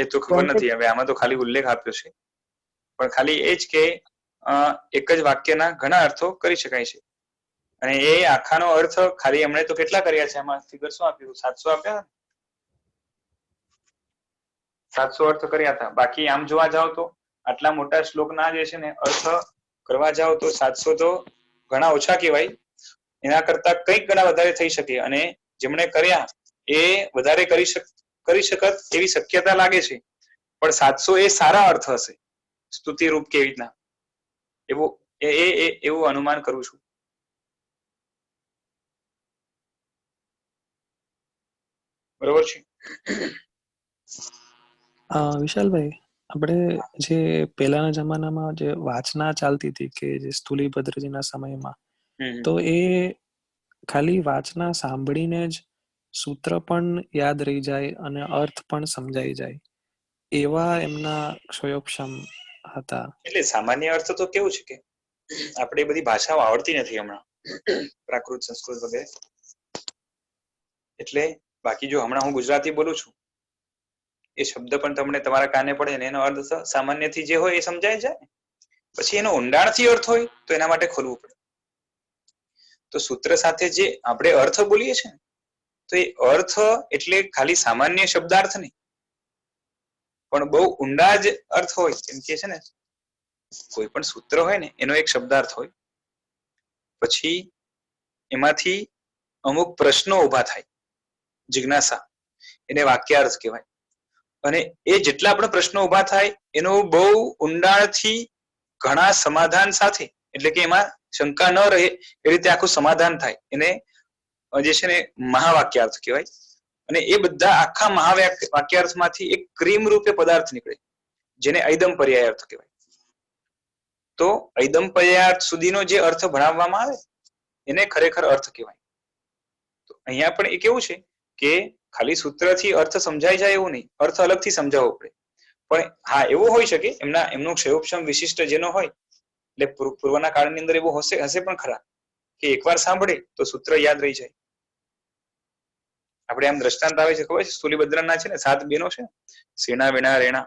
એ તો ખબર નથી, હવે આમાં તો ખાલી ઉલ્લેખ આપ્યો છે, પણ ખાલી એ જ કે એક જ વાક્યના ઘણા અર્થો કરી શકાય છે. અને એ આખાનો અર્થ ખાલી એમણે તો કેટલા કર્યા છે, આમાં ફિગર શું આપ્યું? 700 આપ્યા, 700 અર્થ કર્યા હતા. બાકી આમ જોવા જાવ તો આટલા મોટા શ્લોકના જે છે ને અર્થ કરવા જાવ તો 700 તો ઘણા ઓછા કહેવાય, એના કરતા કંઈક ઘણા વધારે થઈ શકે. અને જેમણે કર્યા એ વધારે કરી શકત એવી શક્યતા લાગે છે, પણ 700 એ સારા અર્થ હશે, સ્તુતિ રૂપ કેવી રીતના, એવું અનુમાન કરું છું. બરોબર છે વિશાલભાઈ? આપણે જે પહેલાના જમાનામાં જે વાંચના ચાલતી હતી કે જે સ્થૂલીભદ્રજીના સમયમાં, તો એ ખાલી વાંચના સાંભળીને જ સૂત્ર પણ યાદ રહી જાય અને અર્થ પણ સમજાઈ જાય, એવા એમના ક્ષયોક્ષમ હતા. એટલે સામાન્ય અર્થ તો કેવું છે કે આપણે બધી ભાષાઓ આવડતી નથી હમણાં, પ્રાકૃત, સંસ્કૃત વગેરે. એટલે બાકી જો હમણાં હું ગુજરાતી બોલું છું, એ શબ્દ પણ તમને તમારા કાને પડે ને એનો અર્થ સામાન્યથી જે હોય એ સમજાય જાય. પછી એનો ઊંડાણથી અર્થ હોય તો એના માટે ખોલવું પડે. તો સૂત્ર સાથે જે આપણે અર્થ બોલીએ છીએ, તો એ અર્થ એટલે ખાલી સામાન્ય શબ્દાર્થ નહીં, પણ બહુ ઊંડા જ અર્થ હોય. એમ કે છે ને કોઈ પણ સૂત્ર હોય ને એનો એક શબ્દાર્થ હોય, પછી એમાંથી અમુક પ્રશ્નો ઉભા થાય, જિજ્ઞાસા, એને વાક્યાર્થ કહેવાય. અને એ જેટલા પણ પ્રશ્નો ઉભા થાય એનો બહુ ઊંડાણથી ઘણા સમાધાન સાથે, એટલે કે એમાં શંકા ન રહે એ રીતે આખું સમાધાન થાય, એને જે છે ને મહાવાક્યાર્થ કહેવાય. અને એ બધા આખા મહાવાક્યાર્થમાંથી એક ક્રીમ રૂપે પદાર્થ નીકળે, જેને ઐદમ પર્યાય અર્થ કહેવાય. તો ઐદમ પર્યાય સુધીનો જે અર્થ ભણાવવામાં આવે એને ખરેખર અર્થ કહેવાય. તો અહીંયા પણ એ કેવું છે કે ખાલી સૂત્રથી અર્થ સમજાઈ જાય એવું નહીં, અર્થ અલગથી સમજાવવો પડે. પણ હા, એવું હોઈ શકે એમનો ક્ષયોક્ષમ વિશિષ્ટ જેનો હોય, એટલે પૂર્વના કાળની અંદર એવું હશે પણ ખરા કે એકવાર સાંભળે તો સૂત્ર યાદ રહી જાય. આપણે આમ દ્રષ્ટાંત આવે છે ખબર છે, સ્થૂલીભદ્રના છે ને 7 બેનો છે, સેના, વેણા, રેણા,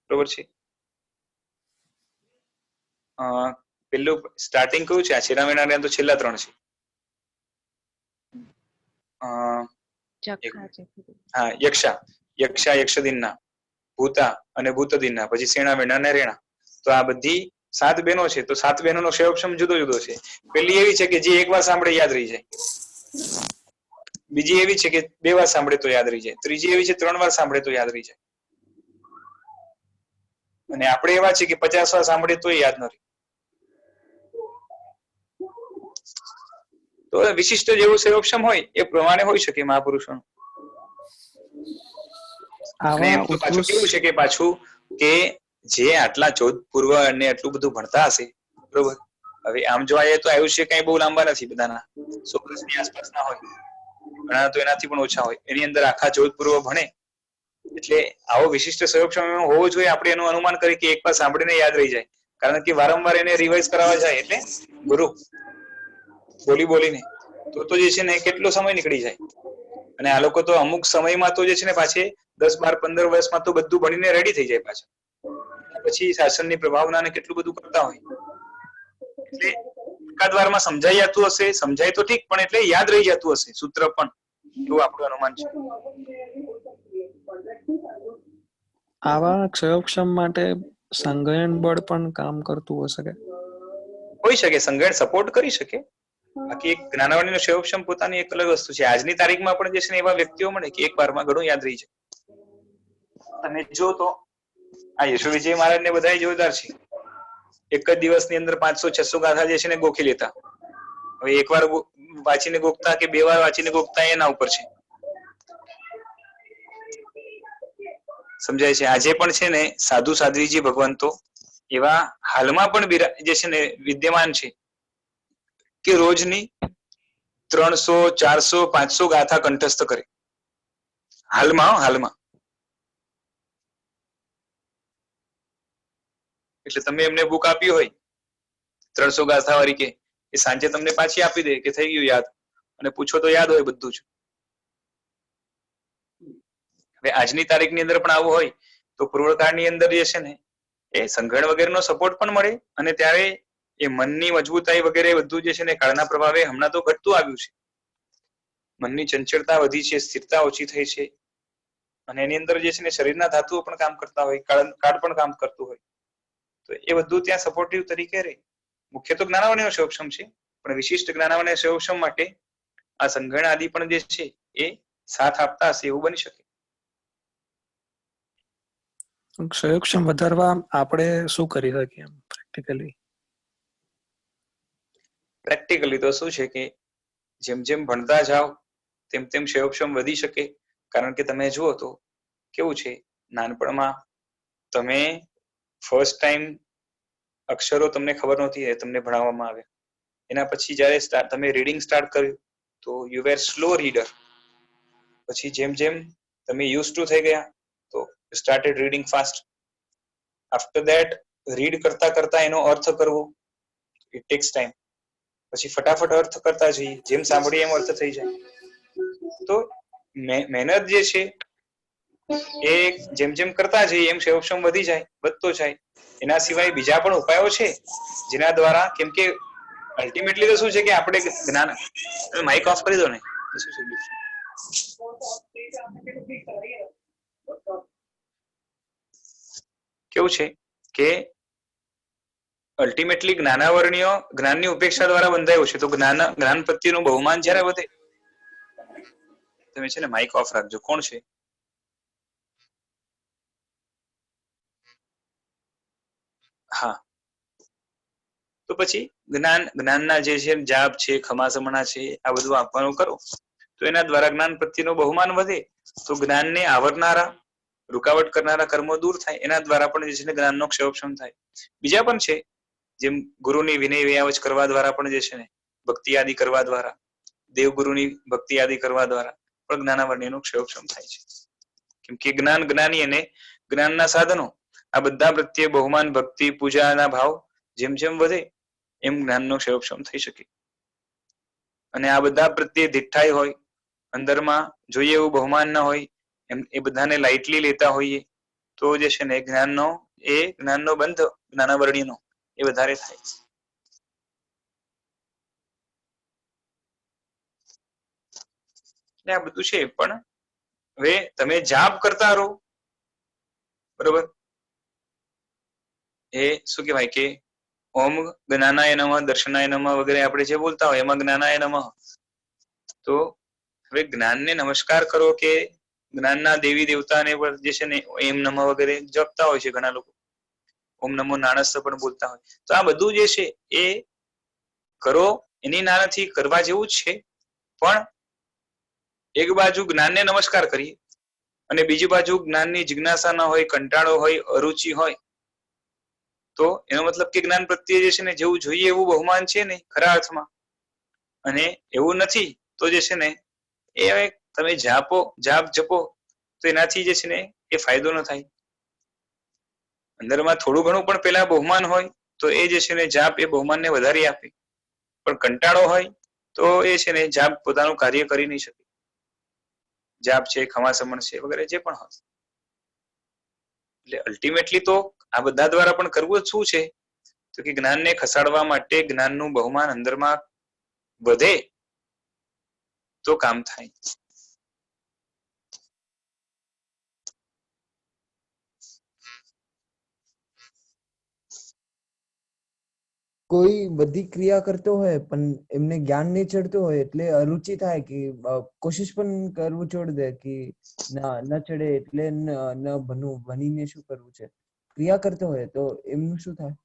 બરોબર છે. પેલું સ્ટાર્ટિંગ કયું છે? આ છેલ્લા મહિના તો છેલ્લા 3 છે. હા, યક્ષા યક્ષદિનના, ભૂતા અને ભૂતદિનના, પછી સેણા વેણા અને રેણા. તો આ બધી 7 બહેનો છે. તો 7 બહેનોનો ક્ષયોક્ષમ જુદો જુદો છે. પેલી એવી છે કે જે એકવાર સાંભળે યાદ રહી જાય, બીજી એવી છે કે 2 વાર સાંભળે તો યાદ રહી જાય, ત્રીજી એવી છે 3 વાર સાંભળે તો યાદ રહી જાય, અને આપણે એવા છે કે 50 વાર સાંભળે તો યાદ ન રહે. તો વિશિષ્ટ જેવું ક્ષયોક્ષમ હોય એ પ્રમાણે હોઈ શકે મહાપુરુષોનું. અને એમ તો પાછું કેવું છે કે કે જે આટલા જોધપૂર્વ અને આટલું બધું ભણતા હશે, બરોબર, હવે આમ જોવા જઈએ તો આયુષ્ય કઈ બહુ લાંબા નથી, બધાના 100 વર્ષની આસપાસના હોય, ઘણા તો એનાથી પણ ઓછા હોય. એની અંદર આખા જોધપૂર્વ ભણે એટલે આવો વિશિષ્ટ ક્ષયોક્ષમ હોવો જોઈએ. આપણે એનું અનુમાન કરી કે એકવાર સાંભળીને યાદ રહી જાય, કારણ કે વારંવાર એને રિવાઇઝ કરાવવા જાય એટલે ગુરુ બોલીને તો જે છે ને કેટલો સમય નીકળી જાય. અને આ લોકો તો અમુક સમયમાં તો જે છે ને પાછી 10, 12, 15 વર્ષમાં તો બધું ભણીને રેડી થઈ જાય પાછા. પછી શાસનની પ્રભાવનાને કેટલું બધું કરતા હોય. એટલે એકાદ વારમાં સમજાઈ જતું હશે, સમજાય તો ઠીક, પણ એટલે યાદ રહી જતું હશે સૂત્ર પણ, એવું આપણું અનુમાન છે. આવા ક્ષયોક્ષમ માટે સંગયન બળ પણ કામ કરતું હશે કે? હોઈ શકે, સંગયન સપોર્ટ કરી શકે. બાકી એક જ્ઞાનાવરણીનો ક્ષયોક્ષમ પોતાની એક અલગ વસ્તુ છે. આજની તારીખમાં પણ જે છે ને એવા વ્યક્તિઓ મળે કે એક વારમાં ઘણું યાદ રહી જાય. તમે જો તો આ યશો વિજય મહારાજ ને બધા જોરદાર છે. એક જ દિવસની અંદર 500-600 ગાથા જે છે ને ગોખી લેતા. હવે એકવાર વાંચીને ગોખતા કે 2 વાર વાંચીને ગોખતા એના ઉપર છે, સમજાય છે. આજે પણ છે ને સાધુ સાધ્વીજી ભગવંતો એવા હાલમાં પણ જે છે ને વિદ્યમાન છે કે રોજની 300, 400, 500 ગાથા કંઠસ્થ કરે. હાલમાં એટલે તમે એમને બુક આપી હોય 300 ગાથા વાળી, કે એ સાંજે તમને પાછી આપી દે કે થઈ ગયું યાદ, અને પૂછો તો યાદ હોય બધું જ. હવે આજની તારીખની અંદર પણ આવું હોય તો પૂર્વકાળની અંદર જે છે ને એ સંગણ વગેરેનો સપોર્ટ પણ મળે, અને ત્યારે એ મનની મજબૂતાઈ વગેરે બધું જે છે ને કાળના પ્રભાવે હમણાં તો ઘટતું આવ્યું છે. મનની ચંચળતા વધી છે, સ્થિરતા ઓછી થઈ છે, અને એની અંદર જે છે ને શરીરના ધાતુઓ પણ કામ કરતા હોય, કાળ પણ કામ કરતું હોય. તો એ બધું ત્યાં સપોર્ટિવ તરીકે રહે. મુખ્ય તો જ્ઞાનાવરણીનો ક્ષયોક્ષમ છે, પણ વિશિષ્ટ જ્ઞાનાવરણીય ક્ષયોક્ષમ માટે આ સંગણ આદિ પણ જે છે એ સાથ આપતા હશે એવું બની શકે. ક્ષયોક્ષમ વધારવા આપણે શું કરી શકીએ પ્રેક્ટિકલી? પ્રેક્ટિકલી તો શું છે કે જેમ જેમ ભણતા જાઓ તેમ તેમ ક્ષયોક્ષમ વધી શકે. કારણ કે તમે જુઓ તો કેવું છે, નાનપણમાં તમે ફર્સ્ટ ટાઈમ અક્ષરો તમને ખબર નહોતી, તમને ભણાવવામાં આવે. એના પછી જયારે તમે રીડિંગ સ્ટાર્ટ કર્યું તો યુ વેર સ્લો રીડર. પછી જેમ જેમ તમે યુઝ ટુ થઈ ગયા તો started reading fast. After that read કરતા કરતા એનો અર્થ કરવો, ઇટ ટેક્સ ટાઈમ. પછી ફટાફટ અર્થ કરતા જઈએ, જેમ સાંભળીએ એમ અર્થ થઈ જાય. તો મહેનત જે છે એ જેમ જેમ કરતા જઈએ એમ ક્ષયોક્ષમ વધી જાય, વધતો જાય. એના સિવાય બીજા પણ ઉપાયો છે જેના દ્વારા, કેમ કે અલ્ટિમેટલી તો શું છે કે આપણે જ્ઞાન, માઇક ઓફ કરી દો ને, કેવું છે કે અલ્ટિમેટલી જ્ઞાનાવરણીય જ્ઞાનની ઉપેક્ષા દ્વારા બંધાયું છે. તો જ્ઞાન પ્રત્યેનું બહુમાન જ્યારે વધે, તમે છે ને માઇક ઓફ રાખજો. કોણ છે? હા. તો પછી જ્ઞાનના જે છે જાપ છે, ખમાસમણા છે, આ બધું આપવાનું કરો તો એના દ્વારા જ્ઞાન પ્રત્યેનો બહુમાન વધે. તો જ્ઞાનને આવરનારા, રૂકાવટ કરનારા કર્મો દૂર થાય. એના દ્વારા પણ જે છે જ્ઞાનનો ક્ષયોક્ષમ થાય. બીજા પણ છે, જેમ ગુરુની વિનય વિયાવચ કરવા દ્વારા પણ જે છે ને, ભક્તિ આદિ કરવા દ્વારા, દેવગુરુની ભક્તિ આદિ કરવા દ્વારા પણ જ્ઞાનાવરણીનો ક્ષયોક્ષમ થાય છે. કેમ કે જ્ઞાન, જ્ઞાની અને જ્ઞાનના સાધનો, આ બધા પ્રત્યે બહુમાન, ભક્તિ, પૂજાના ભાવ જેમ જેમ વધે એમ જ્ઞાનનો ક્ષયોક્ષમ થઈ શકે. અને આ બધા પ્રત્યે દિઠાઈ હોય, અંદરમાં જોઈએ એવું બહુમાન ન હોય, એમ એ બધાને લાઇટલી લેતા હોઈએ તો જે છે ને જ્ઞાનનો બંધ જ્ઞાનાવરણીનો એ વધારે થાય. એટલે આ બધું છે. પણ હવે તમે જાપ કરતા રહો, બરોબર, એ શું કહેવાય કે ઓમ જ્ઞાનાય નમઃ, દર્શનાય નમઃ વગેરે આપણે જે બોલતા હોય એમાં જ્ઞાનાય નમઃ. તો હવે જ્ઞાનને નમસ્કાર કરો કે જ્ઞાનના દેવી દેવતાને પણ જે છે ને એમ નમઃ વગેરે જપતા હોય છે ઘણા લોકો, ઓમ નમો નારાયણ પણ બોલતા હોય. તો આ બધું જે છે એ કરો, એની ના નથી, કરવા જેવું જ છે. પણ એક બાજુ જ્ઞાનને નમસ્કાર કરીએ અને બીજી બાજુ જ્ઞાનની જિજ્ઞાસા ન હોય, કંટાળો હોય, અરુચિ હોય, તો એનો મતલબ કે જ્ઞાન પ્રત્યે જે છે ને જેવું જોઈએ એવું બહુમાન છે ને ખરા અર્થમાં, અને એવું નથી તો જે છે ને એ હવે તમે જાપ જપો તો એનાથી જે છે ને એ ફાયદો ન થાય. અંદરમાં થોડું ઘણું પણ પેલા બહુમાન હોય તો એ જે છે ને જાપ એ બહુમાનને વધારી આપે, પણ કંટાળો હોય તો એ છે ને જાપ પોતાનું કાર્ય કરી નહીં શકે. જાપ છે, ખમાસમણ છે વગેરે જે પણ હોય, એટલે અલ્ટિમેટલી તો આ બધા દ્વારા પણ કરવું જ શું છે, તો કે જ્ઞાનને ખસાડવા માટે જ્ઞાનનું બહુમાન અંદરમાં વધે તો કામ થાય. કોઈ બધી ક્રિયા કરતો હોય પણ એમને જ્ઞાન નહીં ચડતું હોય એટલે અરુચિ થાય કે કોશિશ પણ કરવું છોડી દે કે ના ન ચડે એટલે ન ભણવું, ભણીને શું કરવું છે. ક્રિયા કરતો હોય તો એમનું શું થાય?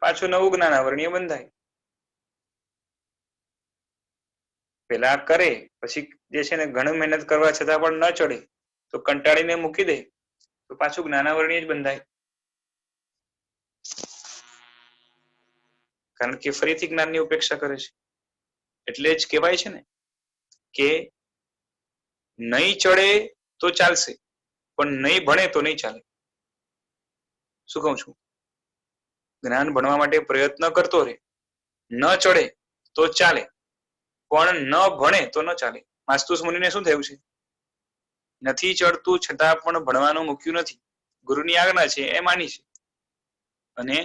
પાછું નવું જ્ઞાન આવરણીય બંધાય. પેલા કરે પછી જે છે ને ઘણું મહેનત કરવા છતાં પણ ન ચડે તો કંટાળીને મૂકી દે તો પાછું જ્ઞાનાવરણીય જ બંધાય. કારણ કે ફરીથી જ્ઞાનની ઉપેક્ષા કરે છે. એટલે જ કહેવાય છે ને કે નહીં ચડે તો ચાલશે પણ નહીં ભણે તો નહીં ચાલે. શું કહું છું? જ્ઞાન ભણવા માટે પ્રયત્ન કરતો રહે, ન ચડે તો ચાલે પણ ન ભણે તો ન ચાલે. માસ્તુસ મુનિને શું થયું છે? નથી ચડતું છતાં પણ ભણવાનું મૂક્યું નથી, ગુરુની આજ્ઞા છે એ માની છે, અને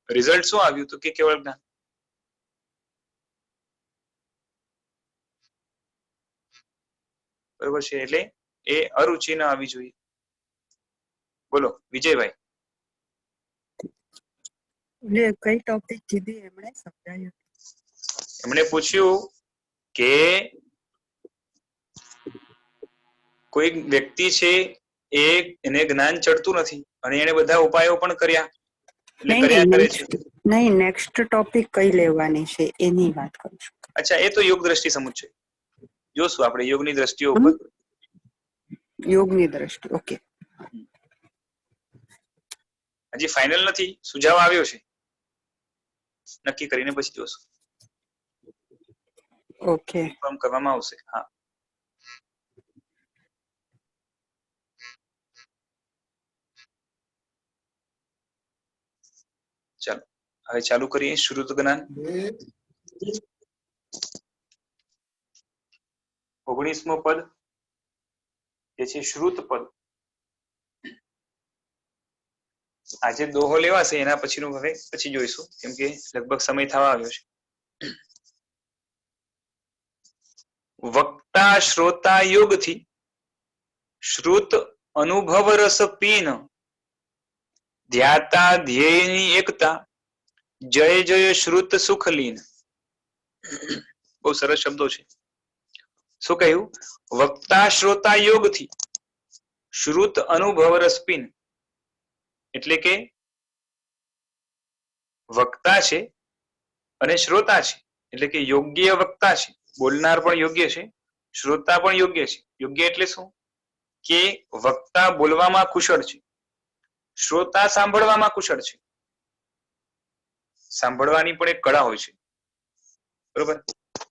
રિઝલ્ટ શું આવ્યું તો કે કેવળ જ્ઞાન. બરોબર છે. એટલે એ અરુચિ ન આવી જોઈએ. બોલો વિજયભાઈ. કઈ ટોપિક કીધી એમણે સમજાયું? એમણે પૂછ્યું કે કોઈ વ્યક્તિ છે એને જ્ઞાન ચડતું નથી અને એને બધા ઉપાયો પણ કર્યા, એટલે કર્યા કરે છે. નહીં, નેક્સ્ટ ટોપિક કઈ લેવાની છે એની વાત કરું છું. અચ્છા, એ તો યોગ દ્રષ્ટિ સમુચ્ચય જોશું આપણે, યોગની દ્રષ્ટિઓ ઉપર. યોગની દ્રષ્ટિ, ઓકે. હજી ફાઇનલ નથી, સુઝાવ આવ્યો છે, નક્કી કરીને પછી જોશું. ઓકે, કન્ફર્મ કરવામાં આવશે. હા, ચાલો હવે ચાલુ કરીએ. શ્રુત જ્ઞાન 19મો પદ જે છે શ્રુત પદ. આજે દોહો લેવાશે, એના પછીનું હવે પછી જોઈશું, કેમ કે લગભગ સમય થવા આવ્યો છે. વક્તા શ્રોતા યોગથી શ્રુત અનુભવ રસ પીન ધ્યાતા ધ્યેયની એકતા જય જય શ્રુત સુખલીન. બહુ સરસ શબ્દો છે. શું કહ્યું? વક્તા શ્રોતા યોગથી શ્રુત અનુભવ રસ પીન, એટલે કે વક્તા છે અને શ્રોતા છે, એટલે કે યોગ્ય વક્તા છે, બોલનાર પણ યોગ્ય છે, શ્રોતા પણ યોગ્ય છે. યોગ્ય એટલે શું? કે વક્તા બોલવામાં કુશળ છે, શ્રોતા સાંભળવામાં કુશળ છે. સાંભળવાની પણ એક કળા હોય છે, બરોબર?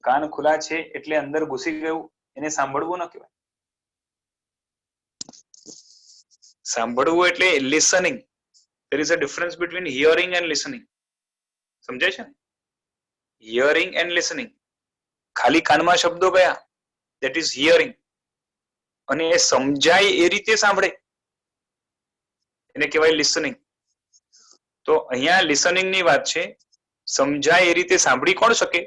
કાન ખુલ્લા છે એટલે અંદર ઘૂસી ગયું એને સાંભળવું ન કહેવાય. સાંભળવું એટલે listening. there is a difference between hearing and listening. સમજાય છે ને? Hearing and listening. ખાલી કાનમાં શબ્દો ગયા, that is hearing, અને એ સમજાય એ રીતે સાંભળે એને કહેવાય લિસનિંગ. તો અહીંયા લિસનિંગ ની વાત છે. સમજાય એ રીતે સાંભળી કોણ શકે?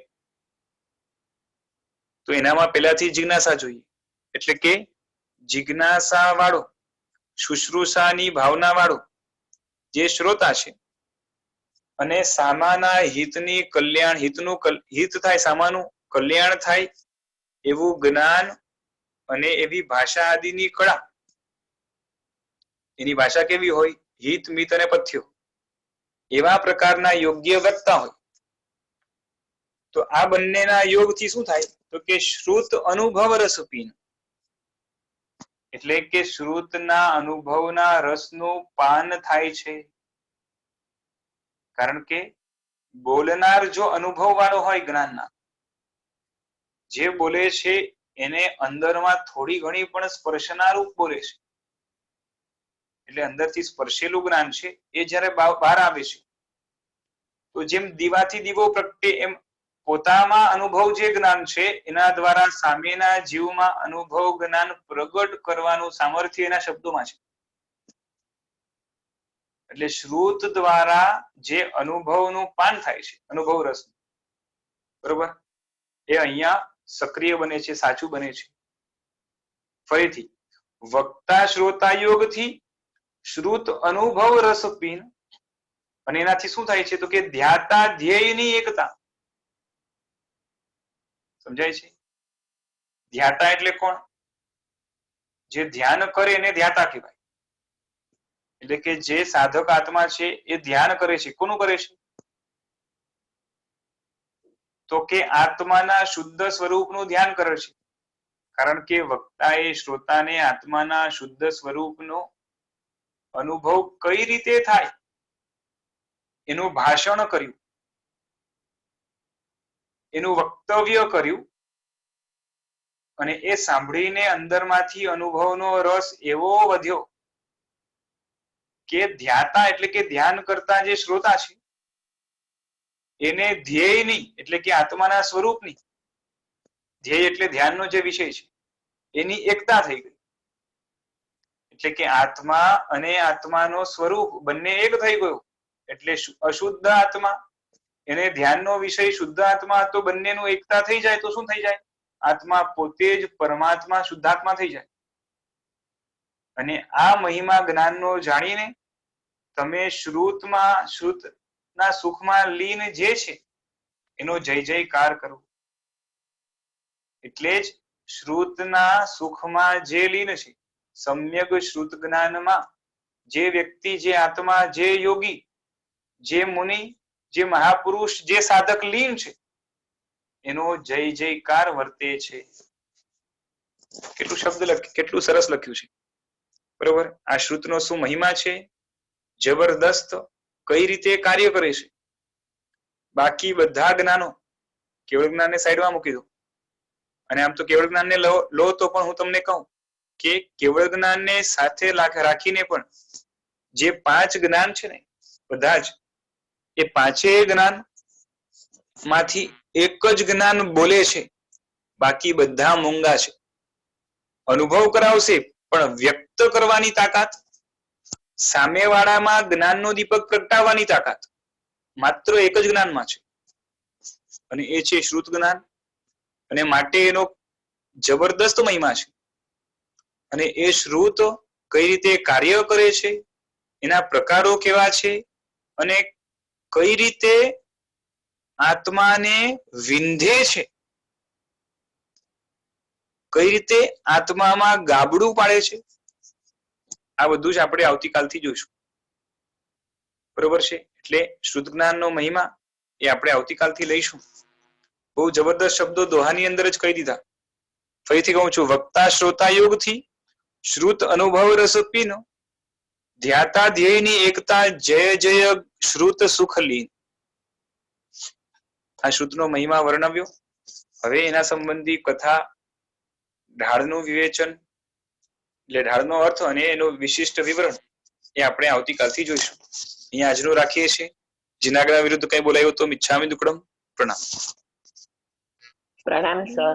તો એનામાં પહેલાથી જિજ્ઞાસા જોઈએ, એટલે કે જિજ્ઞાસા વાળો, શુશ્રૂષાની ભાવના વાળો જે શ્રોતા છે અને સામાના હિતની કલ્યાણ, હિત થાય, સામાનું કલ્યાણ થાય એવું જ્ઞાન અને એવી ભાષા આદિની કળા, એની ભાષા કેવી હોય? હિત, મિત અને પથ્યો, એવા પ્રકારના યોગ્ય વક્તા હોય. તો આ બંનેના યોગથી શું થાય? તો કે શ્રુત અનુભવ રસપીન, એટલે કે શ્રુતના અનુભવના રસનું પાન થાય છે. કારણ કે બોલનાર જો અનુભવ વાળો હોય જ્ઞાનના, જે બોલે છે એને અંદરમાં થોડી ઘણી પણ સ્પર્શના રૂપ બોલે છે, એટલે અંદરથી સ્પર્શેલું જ્ઞાન છે એ જ્યારે બહાર આવે છે તો જેમ દીવાથી દીવો પ્રગટે એમ પોતામાં અનુભવ જે જ્ઞાન છે એના દ્વારા સામેના જીવમાં અનુભવ જ્ઞાન પ્રગટ કરવાનું સામર્થ્ય એના શબ્દોમાં છે. એટલે શ્રુત દ્વારા જે અનુભવનું પાન થાય છે, અનુભવ રસ, બરોબર, એ અહીંયા સક્રિય બને છે, સાચું બને છે. ફરીથી વક્તા શ્રોતા યોગથી શ્રુત અનુભવ રસ પીન, અને એનાથી શું થાય છે? તો કે ધ્યાતા ધ્યેયની એકતા. સમજાય છે? ધ્યાતા એટલે કોણ? જે ધ્યાન કરે એને ધ્યાતા કહેવાય. એટલે કે જે સાધક આત્મા છે એ ધ્યાન કરે છે. કોનું કરે છે? તો કે આત્માના શુદ્ધ સ્વરૂપનું ધ્યાન કરે છે. કારણ કે વક્તાએ શ્રોતાને આત્માના શુદ્ધ સ્વરૂપનો અનુભવ કઈ રીતે થાય એનું ભાષણ કર્યું, એનું વક્તવ્ય કર્યું, અને એ સાંભળીને અંદરમાંથી અનુભવનો રસ એવો વધ્યો કે ધ્યાતા એટલે કે ધ્યાન કરતા જે શ્રોતા છે એને ધ્યેયની એટલે કે આત્માના સ્વરૂપની, ધ્યેય એટલે ધ્યાનનો જે વિષય છે એની એકતા થઈ ગઈ. એટલે કે આત્મા અને આત્માનો સ્વરૂપ બંને એક થઈ ગયો. એટલે અશુદ્ધ આત્મા એને ધ્યાનનો વિષય શુદ્ધ આત્મા તો બંનેનું એકતા થઈ જાય તો શું થઈ જાય? આત્મા પોતે જ પરમાત્મા શુદ્ધાત્મા થઈ જાય. અને આ મહિમા જ્ઞાનનો જાણીને તમે શ્રુતના સુખમાં લીન જે છે એનો જય જયકાર કરો. એટલે જ શ્રુતના સુખમાં જે લીન છે, સમ્યક શ્રુત જ્ઞાનમાં જે વ્યક્તિ, જે આત્મા, જે યોગી, જે મુનિ, જે મહાપુરુષ, જે સાધક લીન છે એનો જય જયકાર વર્તે છે. કેટલું શબ્દ કેટલું સરસ લખ્યું છે, બરોબર. આ શ્રુતનો શું મહિમા છે, જબરદસ્ત, કઈ રીતે કાર્ય કરે છે. બાકી બધા જ્ઞાનો, કેવળ જ્ઞાનને સાઈડમાં મૂકી દો, અને આમ તો કેવળ જ્ઞાનને લો તો પણ હું તમને કહું કે કેવળ જ્ઞાનને સાથે રાખીને પણ જે 5 જ્ઞાન છે ને બધા જ, એ 5 જ્ઞાન માંથી એક જ જ્ઞાન બોલે છે, બાકી બધા મૂંગા છે. અનુભવ કરાવશે પણ વ્યક્ત કરવાની તાકાત, સામેવાળામાં જ્ઞાનનો દીપક પ્રગટાવવાની તાકાત માત્ર એક જ જ્ઞાનમાં છે, અને એ છે શ્રુત જ્ઞાન. અને માટે એનો જબરદસ્ત મહિમા છે. અને એ શ્રુત કઈ રીતે કાર્ય કરે છે, એના પ્રકારો કેવા છે, અને કઈ રીતે આત્માને વિંધે છે, કઈ રીતે આત્મામાં ગાબડું પાડે છે, આ બધું જ આપણે આવતીકાલથી જોઈશું, બરોબર છે. એટલે શુદ્ધ જ્ઞાનનો મહિમા એ આપણે આવતીકાલથી લઈશું. બહુ જબરદસ્ત શબ્દો દોહાની અંદર જ કહી દીધા. ફરીથી કહું છું, વક્તા શ્રોતા યોગથી શ્રુત અનુભવ રસ પીનો, ધ્યાતા ધ્યેયની એકતા, જય જય શ્રુત સુખ લીન. આ શ્રુતનો મહિમા વર્ણવ્યો. હવે એના સંબંધી કથા, ઢાળનું વિવેચન એટલે ઢાળનો અર્થ અને એનું વિશિષ્ટ વિવરણ એ આપણે આવતીકાલથી જોઈશું. અહીંયા આજનું રાખીએ છીએ. જીનાગરા વિરુદ્ધ કઈ બોલાયું તો મિચ્છામિ દુક્કડમ. પ્રણામ. પ્રણામ સર.